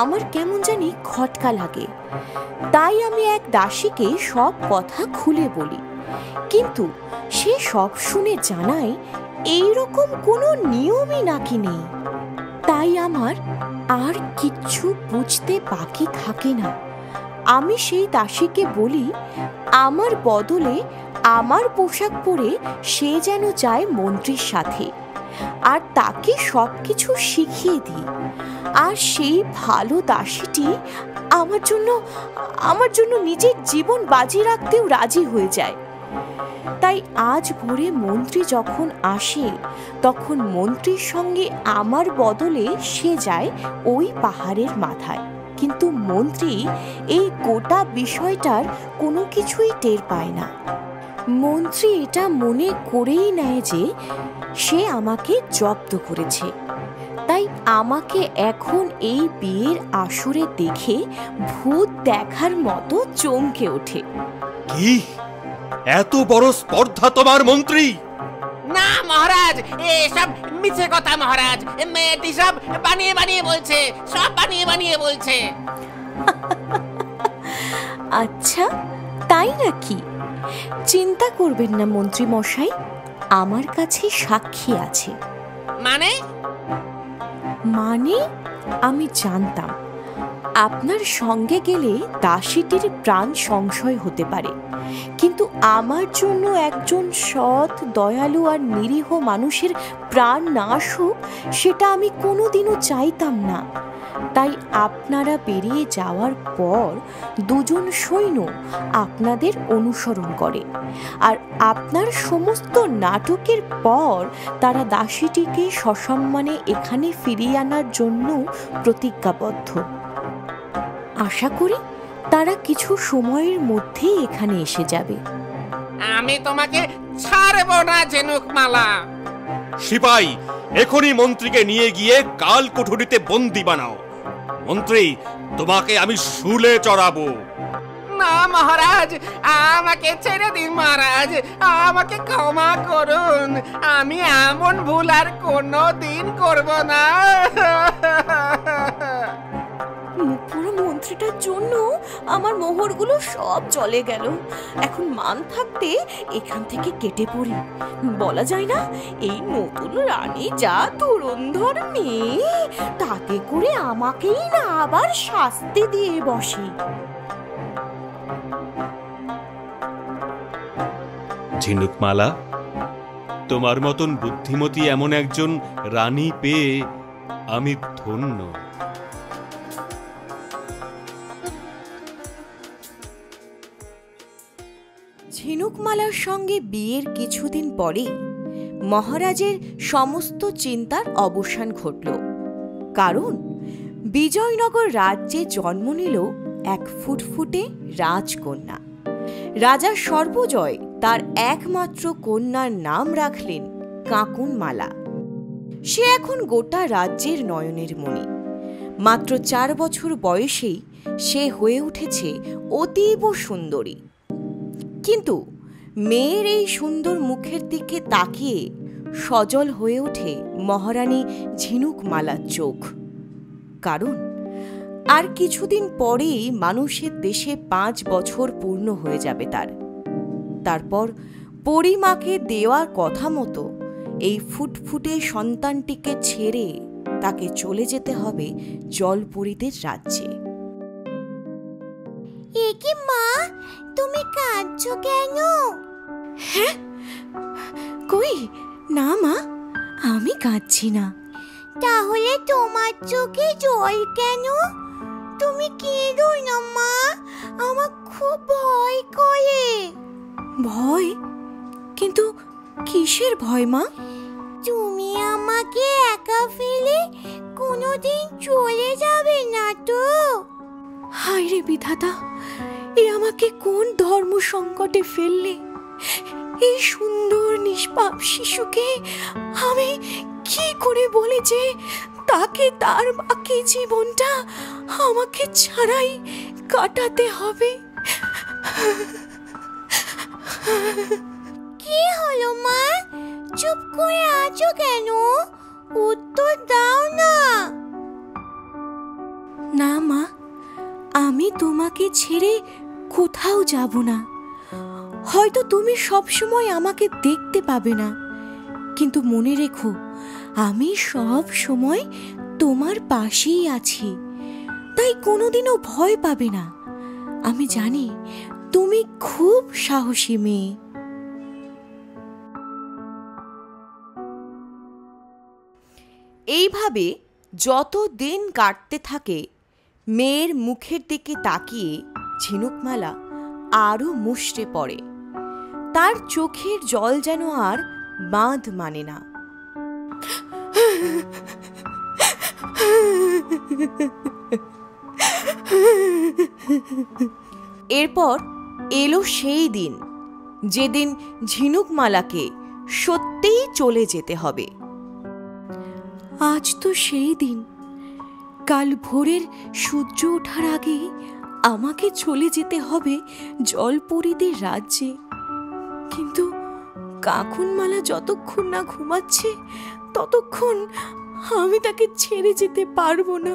আমার কেমন জানি খটকা লাগে, তাই আমি এক দাসীকে সব কথা খুলে বলি, কিন্তু সে সব শুনে জানায় এইরকম কোনো নিয়মই নাকি নেই। তাই আমার আর কিচ্ছু বুঝতে বাকি থাকে না। আমি সেই দাসীকে বলি আমার বদলে আমার পোশাক পরে সে যেন যায় মন্ত্রীর সাথে, আর তাকে সব কিছু শিখিয়ে দিই। আর সেই ভালো দাসীটি আমার জন্য নিজের জীবন বাজি রাখতেও রাজি হয়ে যায়। তাই আজ ভোরে মন্ত্রী যখন আসে তখন মন্ত্রীর সঙ্গে আমার বদলে সে যায় ওই পাহাড়ের মাথায়, কিন্তু মন্ত্রী এই গোটা বিষয়টার কোনো কিছুই টের পায় না। মন্ত্রী এটা মনে করেই নেয় যে সে আমাকে জব্দ করেছে, তাই আমাকে এখন এই বিয়ের আসরে দেখে ভূত দেখার মতো চমকে ওঠে। কি এত বড় স্পর্ধা তোমার মন্ত্রী? না মহারাজ, এসব মিছে কথা মহারাজ। মেয়েটি সব বানিয়ে বানিয়ে বলছে, সব বানিয়ে বানিয়ে বলছে। আচ্ছা তাই নাকি? চিন্তা করবেন না মন্ত্রী মশাই, আমার কাছে সাক্ষী আছে। মানে আমি জানতাম আপনার সঙ্গে গেলে দাসীটির প্রাণ সংশয় হতে পারে, কিন্তু আমার জন্য একজন সৎ, দয়ালু আর নিরীহ মানুষের প্রাণ নাশ হোক সেটা আমি কোনোদিনও চাইতাম না। তাই আপনারা বেরিয়ে যাওয়ার পর দুজন সৈন্য আপনাদের অনুসরণ করে, আর আপনার সমস্ত নাটকের পর তারা দাসীটিকে সসম্মানে এখানে ফিরিয়ে আনার জন্য প্রতিজ্ঞাবদ্ধ। আশা করি তারা কিছু সময়ের মধ্যেই এখানে এসে যাবে। আমি তোমাকে ছাড়ব না ঝিনুকমালা। সিপাই, এখনই মন্ত্রীকে নিয়ে গিয়ে কাল কুঠুরিতে বন্দি বানাও। মন্ত্রী, তোমাকে আমি শুলে চড়াবো। না মহারাজ, আমাকে ছেড়ে দিন মহারাজ, আমাকে ক্ষমা করুন। আমি এমন ভুল আর কোনো দিন করব না। পুরো মন্ত্রীটার জন্য আমার মোহরগুলো সব চলে গেল। এখন মান থাকতে এখান থেকে কেটে পড়ি। বলা যায় না এই নতুন রানী যা ধুরন্ধর মেয়ে, তাতে করে আমাকেই না আবার শাস্তি দিয়ে বসে। ঝিনুকমালা, তোমার মতন বুদ্ধিমতী এমন একজন রানী পেয়ে আমি ধন্য। ঝিনুকমালার সঙ্গে বিয়ের কিছুদিন পরেই মহারাজের সমস্ত চিন্তার অবসান ঘটল, কারণ বিজয়নগর রাজ্যে জন্ম নিল এক ফুটফুটে রাজকন্যা। রাজা সর্বজয় তার একমাত্র কন্যার নাম রাখলেন কাঁকনমালা। সে এখন গোটা রাজ্যের নয়নের মণি। মাত্র 4 বছর বয়সেই সে হয়ে উঠেছে অতীব সুন্দরী। কিন্তু মেয়ের এই সুন্দর মুখের দিকে তাকিয়ে সজল হয়ে ওঠে মহারানী ঝিনুকমালার চোখ, কারণ আর কিছুদিন পরেই মানুষের দেশে 5 বছর পূর্ণ হয়ে যাবে তারপর পরিমাকে দেওয়ার কথা মতো এই ফুটফুটে সন্তানটিকে ছেড়ে তাকে চলে যেতে হবে জলপরীদের রাজ্যে। এ কি মা, তুমি কাঁদছো কেন? হ্যাঁ, কই না মা, আমি কাঁদছি না। তাহলে তোমার চোখে জল কেন? তুমি কেঁদো না মা, আমার খুব ভয় করে। ভয়? কিন্তু কিসের ভয় মা? তুমি আমার আমাকে একা ফেলে কোনোদিন চলে যাবে না তো? হায় রে বিধাতা, এ আমাকে কোন ধর্ম সংকটে ফেললে? এই সুন্দর নিষ্পাপ শিশুকে আমি কি করে বলি যে তাকে তার বাকি জীবনটা আমাকে ছাড়াই কাটাতে হবে? কি হলো মা, চুপ করে আছো কেন? উত্তর দাও না। না মা, আমি তোমাকে ছেড়ে কোথাও যাব না। হয়তো তুমি সবসময় আমাকে দেখতে পাবে না, কিন্তু মনে রেখো আমি সব সময় তোমার পাশেই আছি, তাই কোনোদিনও ভয় পাবে না। আমি জানি তুমি খুব সাহসী মেয়ে। এইভাবে যত দিন কাটতে থাকে, মেয়ের মুখের দিকে তাকিয়ে ঝিনুকমালা আরো মুষড়ে পড়ে। তার চোখের জল যেন আর বাঁধ মানে না। এরপর এলো সেই দিন, যেদিন ঝিনুকমালাকে সত্যিই চলে যেতে হবে। আজ তো সেই দিন। কাল ভোরের সূর্য ওঠার আগে আমাকে চলে যেতে হবে জলপরীদের রাজ্যে। কিন্তু কাকুনমালা যতক্ষণ না ঘুমাচ্ছে ততক্ষণ আমি তাকে ছেড়ে যেতে পারবো না।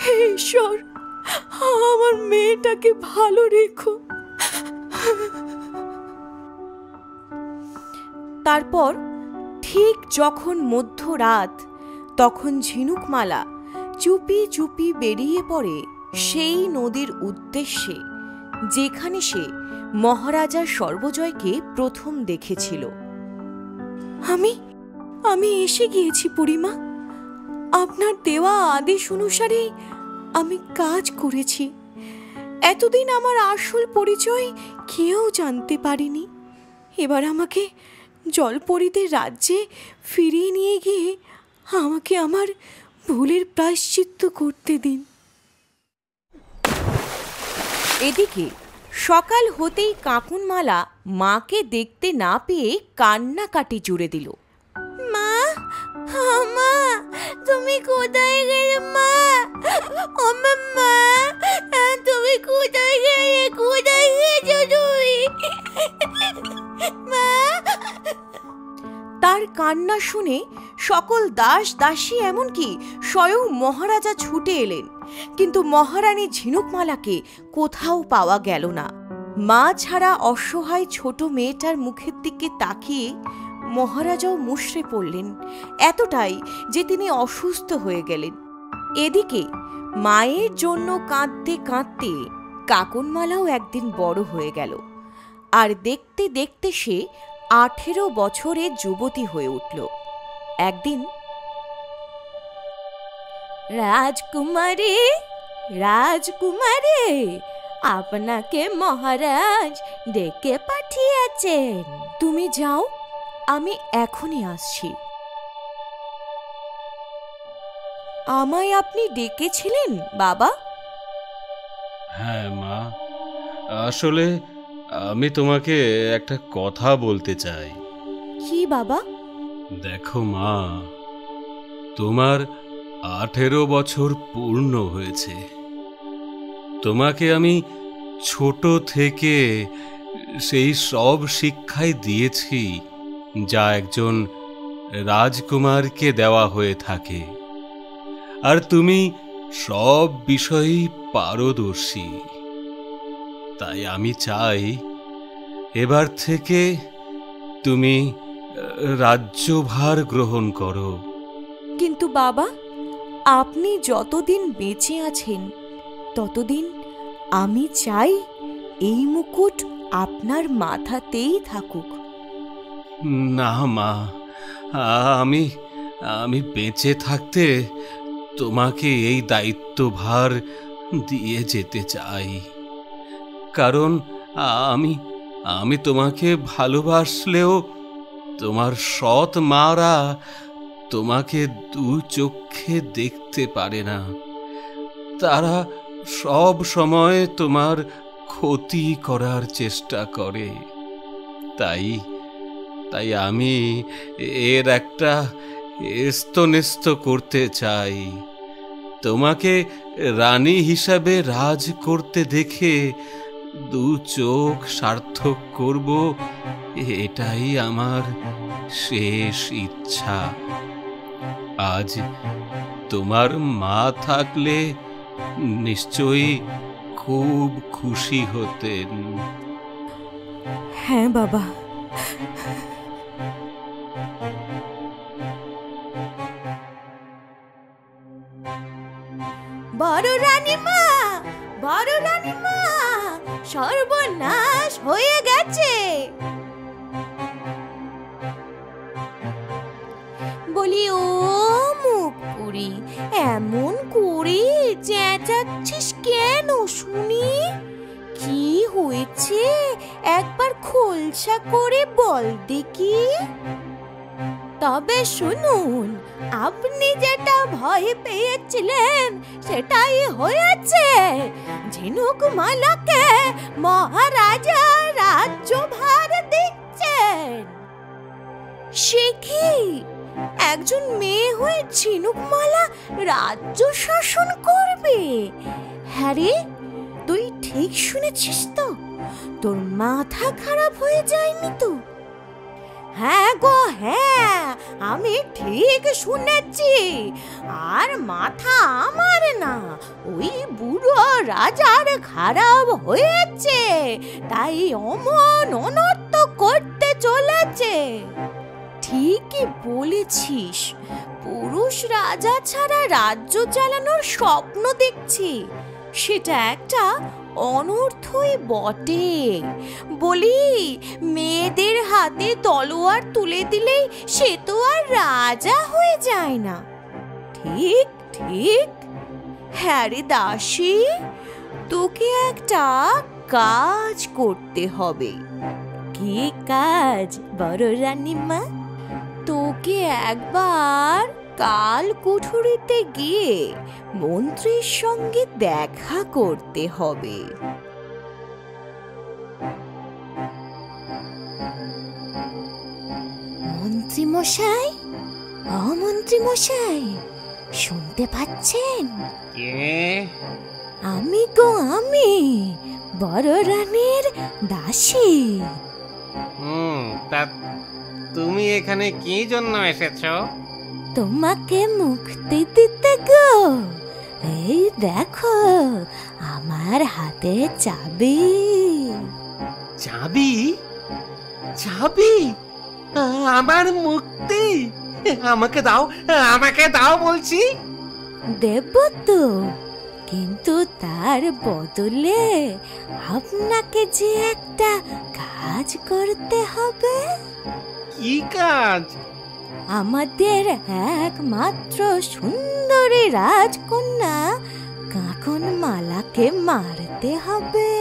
হে ঈশ্বর, আমার মেয়েটাকে ভালো রেখো। তারপর ঠিক যখন মধ্যরাত, তখন ঝিনুকমালা চুপি চুপি বেরিয়ে পড়ে সেই নদীর উদ্দেশ্যে যেখানে সে মহারাজা সর্বজয়কে প্রথম দেখেছিল। আমি এসে গিয়েছি বুড়িমা। আপনার দেওয়া আদেশ অনুসারে আমি কাজ করেছি। এতদিন আমার আসল পরিচয় কেউ জানতে পারেনি। এবার আমাকে জলপরীদের রাজ্যে ফিরিয়ে নিয়ে গিয়ে আমাকে আমার ভুলের প্রায়শ্চিত্ত করতে দিন। এদিকে সকাল হতেই কাকুনমালা মাকে দেখতে না পেয়ে কান্নাকাটি জুড়ে দিল। মা, মা, তুমি কোথায় গেলে মা? আমার মা, তুমি কোথায় গেলে? কোথায় গেছো তুমি মা? তার কান্না শুনে সকল দাস দাসী এমনকি স্বয়ং মহারাজা ছুটে এলেন, কিন্তু মহারানী ঝিনুকমালাকে কোথাও পাওয়া গেল না। মা ছাড়া অসহায় ছোট মেয়েটার মুখের দিকে তাকিয়ে মহারাজাও মুষড়ে পড়লেন, এতটাই যে তিনি অসুস্থ হয়ে গেলেন। এদিকে মায়ের জন্য কাঁদতে কাঁদতে কাকুনমালাও একদিন বড় হয়ে গেল, আর দেখতে দেখতে সে 18 বছরের যুবতী হয়ে উঠল। একদিন, রাজকুমারী, রাজকুমারী, আপনাকে মহারাজ ডেকে পাঠিয়েছেন। তুমি যাও, আমি এখনই আসছি। আমায় আপনি ডেকেছিলেন বাবা? হ্যাঁ মা, আসলে আমি তোমাকে একটা কথা বলতে চাই। কি বাবা? দেখো মা, তোমার 18 বছর পূর্ণ হয়েছে। তোমাকে আমি ছোট থেকে সেই সব শিক্ষাই দিয়েছি যা একজন রাজকুমারকে দেওয়া হয়ে থাকে, আর তুমি সব বিষয়েই পারদর্শী। তাই আমি চাই এবার থেকে তুমি রাজ্যভার গ্রহণ করো। কিন্তু বাবা, আপনি যতদিন বেঁচে আছেন ততদিন আমি চাই এই মুকুট আপনার মাথাতেই থাকুক। না মা, আমি বেঁচে থাকতে তোমাকে এই দায়িত্বভার দিয়ে যেতে চাই, কারণ আমি তোমাকে ভালোবাসলেও তোমার সৎ মারা তোমাকে দু চোখে দেখতে পারে না। তারা সব সময় তোমার ক্ষতি করার চেষ্টা করে। তাই আমি এর একটা এস্তনেস্ত করতে চাই। তোমাকে রানী হিসাবে রাজ করতে দেখে দু চোখ সার্থক করব, এটাই আমার শেষ ইচ্ছা। আজ তোমার মা থাকলে নিশ্চয়ই খুব খুশি হতেন। হ্যাঁ বাবা। বড় রানীমা, বড় রানীমা, সর্বনাশ হয়ে গেছে। বলি ও মুখপুরি, এমন করে চেঁচাচ্ছিস কেন শুনি? কি হয়েছে একবার খোলসা করে বল দেখি। তবে শুনুন, আপনি যেটা ভয় পেয়েছিলেন সেটাই হয়েছে। ঝিনুকমালাকে মহারাজা রাজ্যভার দিচ্ছেন। সে কি, একজন মেয়ে হয়ে ঝিনুকমালা রাজ্য শাসন করবে? হ্যাঁ রে, তুই ঠিক শুনেছিস তো? তোর মাথা খারাপ হয়ে যায়নি তো? হ্যাঁ গো হ্যাঁ, আমি ঠিক শুনেছি। আর মাথা আমার না, ওই বুড়ো রাজার খারাপ হয়েছে, তাই অমন অনর্থ করতে চলেছে। ঠিকই বলেছিস, পুরুষ রাজা ছাড়া রাজ্য চালানোর স্বপ্ন দেখছি, সেটা একটা অনর্থই বটে। বলি, মেয়েদের হাতে তলোয়ার তুলে দিলেই সে তো আর রাজা হয়ে যায় না। ঠিক ঠিক। হ্যাঁ রে দাসী, তোকে একটা কাজ করতে হবে। কি কাজ বড় রানীমা? তোকে একবার কাল কুঠুরিতে গিয়ে মন্ত্রীর সঙ্গে দেখা করতে হবে। মন্ত্রী মশাই, মন্ত্রী মশাই, শুনতে পাচ্ছেন? আমি গো, আমি বড় রানীর দাসী। তা তুমি এখানে কি জন্য এসেছো? তোমাকে মুক্তি দিতে গো। এই দেখো আমার হাতে চাবি। চাবি? চাবি? আমার মুক্তি? আমাকে দাও, আমাকে দাও বলছি। দেব তো, কিন্তু তার বদলে আপনাকে যে একটা কাজ করতে হবে। কি কাজ? আমাদের একমাত্র সুন্দরী রাজকন্যা কাকনমালাকে মারতে হবে,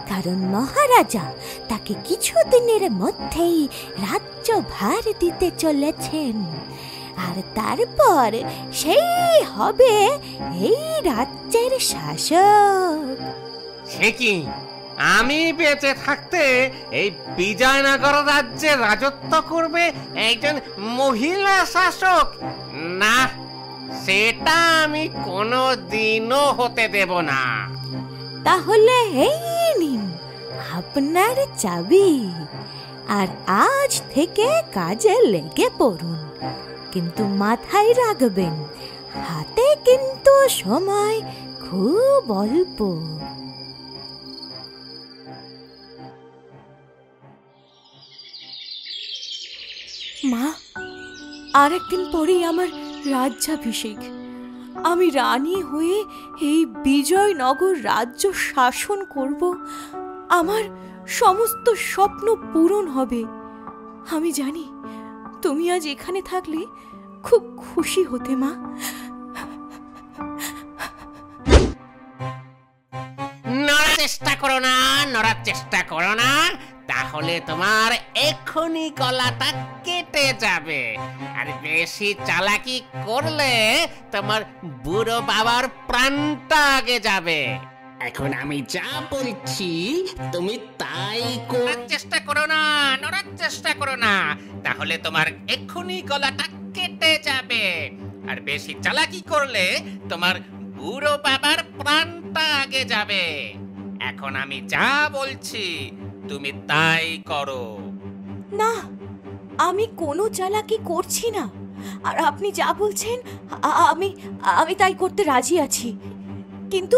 কারণ মহারাজা তাকে কিছুদিনের মধ্যেই রাজ্যভার দিতে চলেছেন। আর তারপর সেই হবে এই রাজ্যের শাসক। সে কি, আমি বেঁচে থাকতে এই বিজয়নগর রাজ্যে রাজত্ব করবে একজন মহিলা শাসক? না, সেটা আমি কোনোদিনও হতে দেব না। তাহলে এই নিন আপনার চাবি, আর আজ থেকে কাজে লেগে পড়ুন। কিন্তু মাথায় রাখবেন, হাতে কিন্তু সময় খুব অল্প। মা, আরেকদিন পরেই আমার রাজ্যাভিষেক। আমি রানী হয়ে এই বিজয়নগর রাজ্য শাসন করব। আমার সমস্ত স্বপ্ন পূরণ হবে। আমি জানি তুমি আজ এখানে থাকলে খুব খুশি হতে মা। নড়ার চেষ্টা করো না, নড়ার চেষ্টা করো না, তাহলে তোমার এক্ষুনি গলাটা কেটে যাবে। আর বেশি চালাকি করলে তোমার বুড়ো বাবার প্রাণটা আগে যাবে। এখন আমি যা বলছি তুমি তাই করার চেষ্টা করো না, নড়ার চেষ্টা করো না, তাহলে তোমার এক্ষুনি গলাটা কেটে যাবে। আর বেশি চালাকি করলে তোমার বুড়ো বাবার প্রাণটা আগে যাবে। এখন আমি যা বলছি তুমি তাই করো। না, আমি কোনো চালাকি করছি না। আর আপনি যা বলছেন আমি তাই করতে রাজি আছি, কিন্তু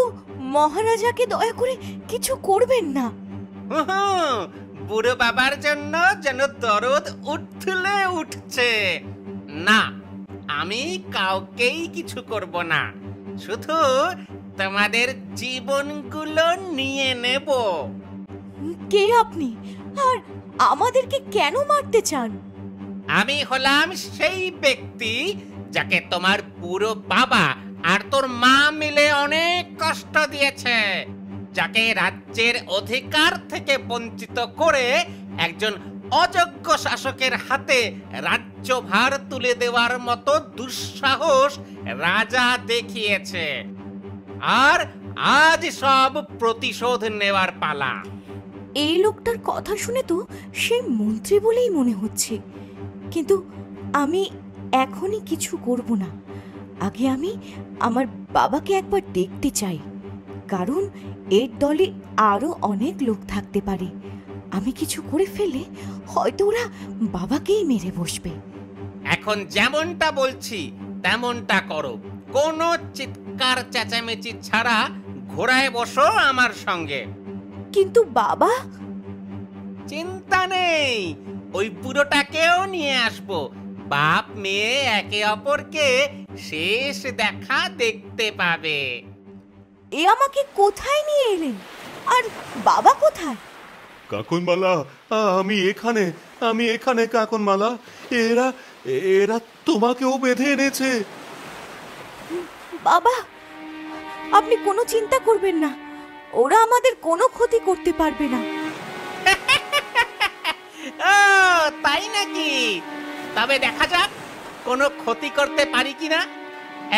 মহারাজাকে দয়া করে কিছু করবেন না। বুড়ো বাবার জন্য যেন দরদ উঠলে উঠছে। না, আমি কাউকেই কিছু করব না, শুধু তোমাদের জীবনগুলো নিয়ে নেব। কে আপনি, আর আমাদেরকে কেন মারতে চান? আমি হলাম সেই ব্যক্তি যাকে তোমার বুড়ো বাবা আর তোর মা মিলে অনেক কষ্ট দিয়েছে, যাকে রাজ্যের অধিকার থেকে বঞ্চিত করে একজন অযোগ্য শাসকের হাতে রাজ্যভার তুলে দেওয়ার মতো দুঃসাহস রাজা দেখিয়েছে। আর আজ সব প্রতিশোধ নেওয়ার পালা। এই লোকটার কথা শুনে তো সে মন্ত্রী বলেই মনে হচ্ছে, কিন্তু আমি এখনই কিছু করব না। আগে আমি আমার বাবাকে একবার দেখতে চাই, কারণ এর দলে আরো অনেক লোক থাকতে পারে। আমি কিছু করে ফেলে হয়তো ওরা বাবাকেই মেরে বসবে। এখন যেমনটা বলছি তেমনটা করো, কোনো চিৎকার চেঁচামেচি ছাড়া ঘোড়ায় বসো আমার সঙ্গে। কিন্তু বাবা, চিন্তা নেই, ওই বুড়োটাকেও নিয়ে আসবো। বাপ মেয়ে একে অপরকে শেষ দেখা দেখতে পাবে। এ আমাকে কোথায় নিয়ে এলেন, আর বাবা কোথায়? কাকুনমালা, আমি এখানে কাকুনমালা। এরা তোমাকেও বেঁধে এনেছে। বাবা, আপনি কোনো চিন্তা করবেন না, ওরা আমাদের কোনো ক্ষতি করতে পারবে না। তাই নাকি? তবে দেখা যাক কোনো ক্ষতি করতে পারি কিনা।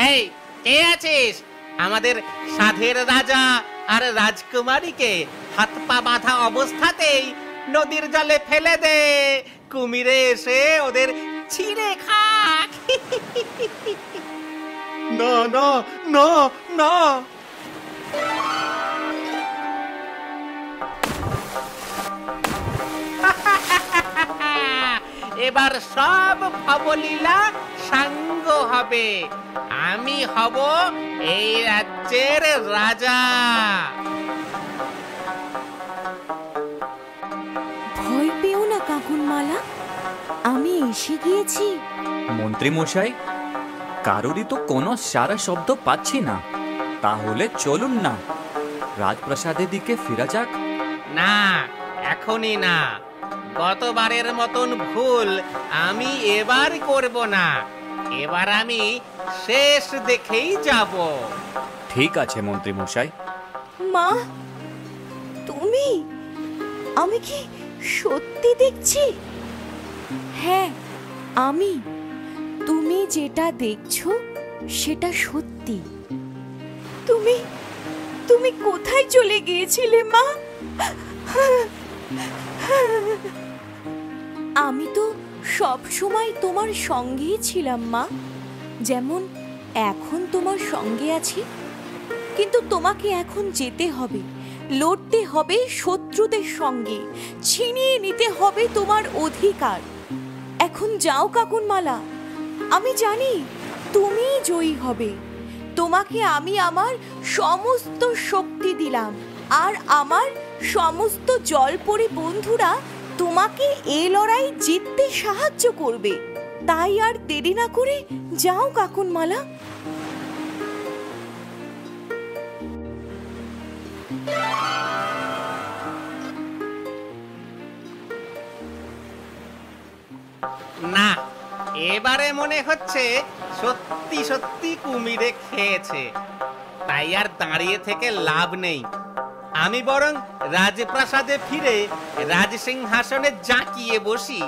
এই, কে আছিস? আমাদের সাধের রাজা আর রাজকুমারীকে হাত পা বাঁধা অবস্থাতেই নদীর জলে ফেলে দে, কুমিরে এসে ওদের ছিঁড়ে খাক। না না না না। এবার সব ভবলীলা সাঙ্গ হবে। আমি হব এই রাজ্যের রাজা। ভয় পেও না কাকুনমালা, আমি এসে গিয়েছি। মন্ত্রী মশাই, কারোরই তো কোনো সারা শব্দ পাচ্ছি না। তাহলে চলুন না, রাজপ্রাসাদের দিকে ফেরা যাক। না, এখনই না। গতবারের মতন ভুল আমি এবার করব না। এবার আমি শেষ দেখেই যাব। ঠিক আছে মন্ত্রী মশাই। মা, তুমি? আমি কি সত্যি দেখছি? হ্যাঁ, আমি। তুমি যেটা দেখছো সেটা সত্যি। তুমি কোথায় চলে গিয়েছিলে মা? আমি তো সব সময় তোমার সঙ্গেই ছিলাম মা, যেমন এখন তোমার সঙ্গে আছি। কিন্তু তোমাকে এখন যেতে হবে, লড়তে হবে শত্রুদের সঙ্গে, ছিনিয়ে নিতে হবে তোমার অধিকার। এখন যাও কাকুনমালা, আমি জানি তুমিই জয়ী হবে। তোমাকে আমি আমার সমস্ত শক্তি দিলাম, আর আমার সমস্ত জলপরী বন্ধুরা তোমাকে এই লড়াই জিততে সাহায্য করবে। তাই আর দেরি না করে যাও কাকুনমালা। না, এবারে মনে হচ্ছে সত্যি সত্যি কুমিরে খেয়েছে। তাই আর দাঁড়িয়ে থেকে লাভ নেই। আমি বরং রাজপ্রাসাদে ফিরে রাজসিংহাসনে জাঁকিয়ে বসি।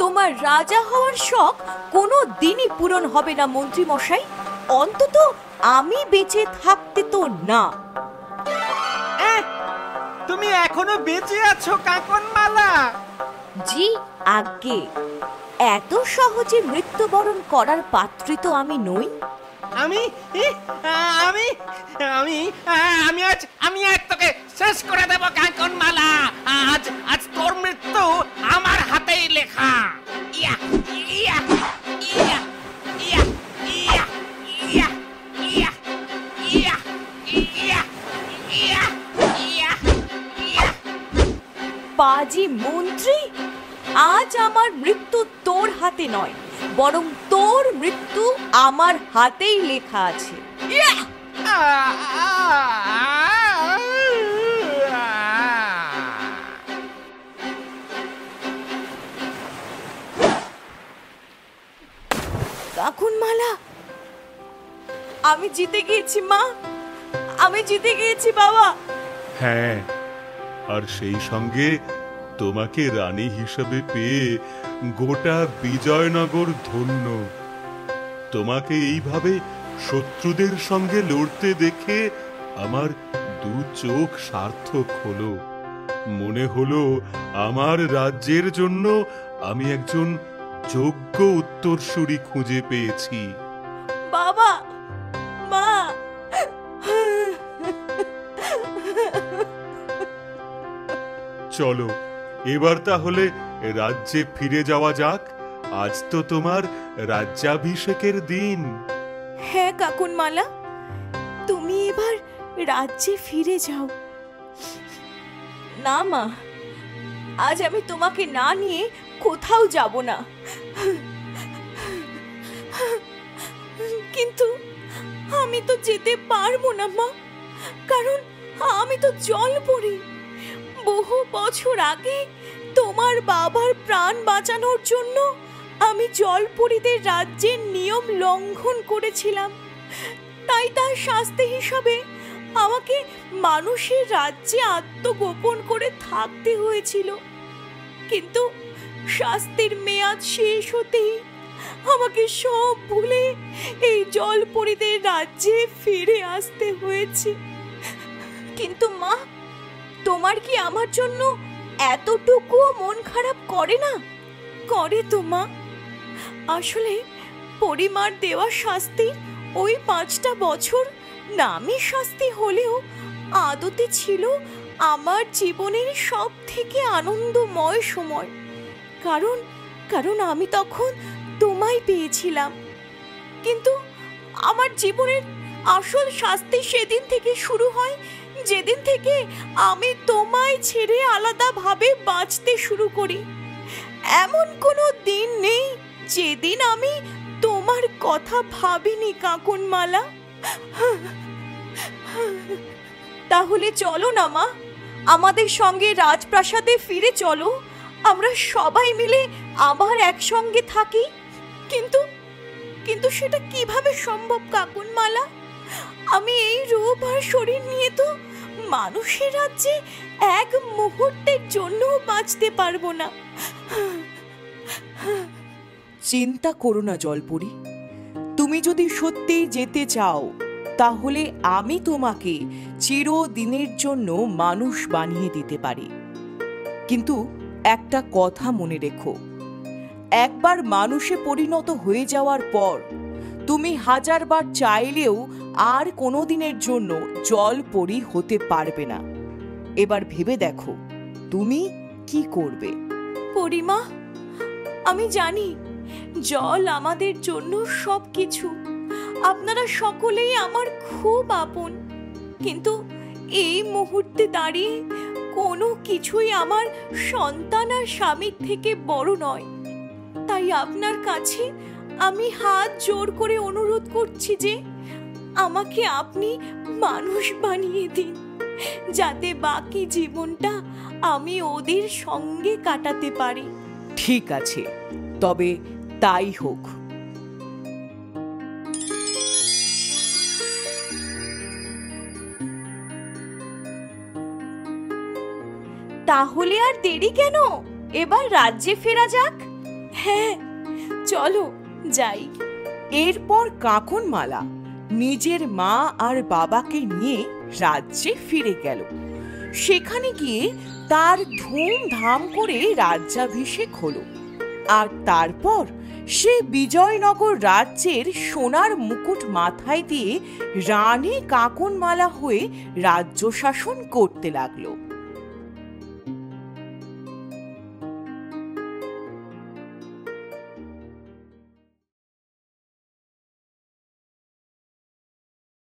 তোমার রাজা হওয়ার শখ কোনো দিনই পূরণ হবে না মন্ত্রী মশাই, অন্তত আমি বেঁচে থাকতে তো না। তুমি এখনো বেঁচে আছো কাকনমালা? জি আজ্ঞে, এত সহজে মৃত্যুবরণ করার পাত্রী তো আমি নই। আমি আমি আমি আমি আজ আমি আজ তোকে শেষ করে দেব কাকনমালা। আজ আজ তোর মৃত্যু আমার হাতেই লেখা। ইয়া ইয়া ইয়া ইয়া ইয়া ইয়া ইয়া ইয়া ইয়া ইয়া ইয়া ইয়া। পাজি মন্ত্রী, আজ আমার মৃত্যু তোর হাতে নয়, বরং তোর মৃত্যু আমার হাতেই লেখা আছে। কাকনমালা, আমি জিতে গিয়েছি মা, আমি জিতে গিয়েছি বাবা। হ্যাঁ, আর সেই সঙ্গে তোমাকে রানী হিসেবে পেয়ে গোটা বিজয়নগর ধন্য। তোমাকে এইভাবে শত্রুদের সঙ্গে লড়তে দেখে আমার দু চোখ সার্থক হলো। মনে হলো আমার রাজ্যের জন্য আমি একজন যোগ্য উত্তরসূরি খুঁজে পেয়েছি। বাবা, মা, চলো এবার তাহলে রাজ্যে ফিরে যাওয়া যাক। আজ তো তোমার রাজ্যাভিষেকের দিন। হ্যাঁ কাকনমালা, তুমি এবার রাজ্যে ফিরে যাও। না মা, আজ আমি তোমাকে না নিয়ে কোথাও যাব না। কিন্তু আমি তো যেতে পারবো না মা, কারণ আমি তো জলপরি। বহু বছর আগে তোমার বাবার প্রাণ বাঁচানোর জন্য আমি জলপরীদের রাজ্যের নিয়ম লঙ্ঘন করেছিলাম, তাই তার শাস্তি হিসাবে আমাকে মানুষের রাজ্যে আত্মগোপন করে থাকতে হয়েছিল। কিন্তু শাস্তির মেয়াদ শেষ হতেই আমাকে সব ভুলে এই জলপরীদের রাজ্যে ফিরে আসতে হয়েছে। কিন্তু মা, তোমার কি আমার জন্য এতটুকুও মন খারাপ করে না? করে তো মা। আসলে পরিমার দেওয়া শাস্তির ওই 5টা বছর নামী শাস্তি হলেও আদতে ছিল আমার জীবনের সব থেকে আনন্দময় সময়। কারণ আমি তখন তোমায় পেয়েছিলাম। কিন্তু আমার জীবনের আসল শাস্তি সেদিন থেকে শুরু হয় যেদিন থেকে আমি তোমায় ছেড়ে আলাদাভাবে বাঁচতে শুরু করি। এমন কোনো দিন নেই যেদিন আমি তোমার কথা ভাবিনি কাকনমালা। তাহলে চলো না মা, আমাদের সঙ্গে রাজপ্রাসাদে ফিরে চলো, আমরা সবাই মিলে আবার একসঙ্গে থাকি। কিন্তু সেটা কিভাবে সম্ভব কাকনমালা? আমি এই রূপ আর শরীর নিয়ে তো মানুষের রাজ্যে এক মুহূর্তের জন্য বাঁচতে পারবো না। চিন্তা করো না জলপরি, তুমি যদি সত্যি যেতে চাও তাহলে আমি তোমাকে চিরদিনের জন্য মানুষ বানিয়ে দিতে পারি। কিন্তু একটা কথা মনে রেখো, একবার মানুষে পরিণত হয়ে যাওয়ার পর তুমি 1000 বার চাইলেও আর কোনোদিনের জন্য জলপরি হতে পারবে না। এবার ভেবে দেখো তুমি কি করবে। পরিমা, আমি জানি জল আমাদের জন্য সবকিছু, আপনারা সকলেই আমার খুব আপন। কিন্তু এই মুহূর্তে দাঁড়িয়ে কোনো কিছুই আমার সন্তান আর স্বামীর থেকে বড় নয়। তাই আপনার কাছে আমি হাত জোর করে অনুরোধ করছি যে আমাকে আপনি মানুষ বানিয়ে দিন, যাতে বাকি জীবনটা আমি ওদের সঙ্গে কাটাতে পারি। ঠিক আছে, তবে তাই হোক। তাহলে আর দেরি কেন, এবার রাজ্যে ফেরা যাক। হ্যাঁ চলো যাই। এরপর কাকনমালা নিজের মা আর বাবাকে নিয়ে রাজ্যে ফিরে গেল। সেখানে গিয়ে তার ধুমধাম করে রাজ্যাভিষেক হলো। আর তারপর সে বিজয়নগর রাজ্যের সোনার মুকুট মাথায় দিয়ে রানী কাকনমালা হয়ে রাজ্য শাসন করতে লাগলো।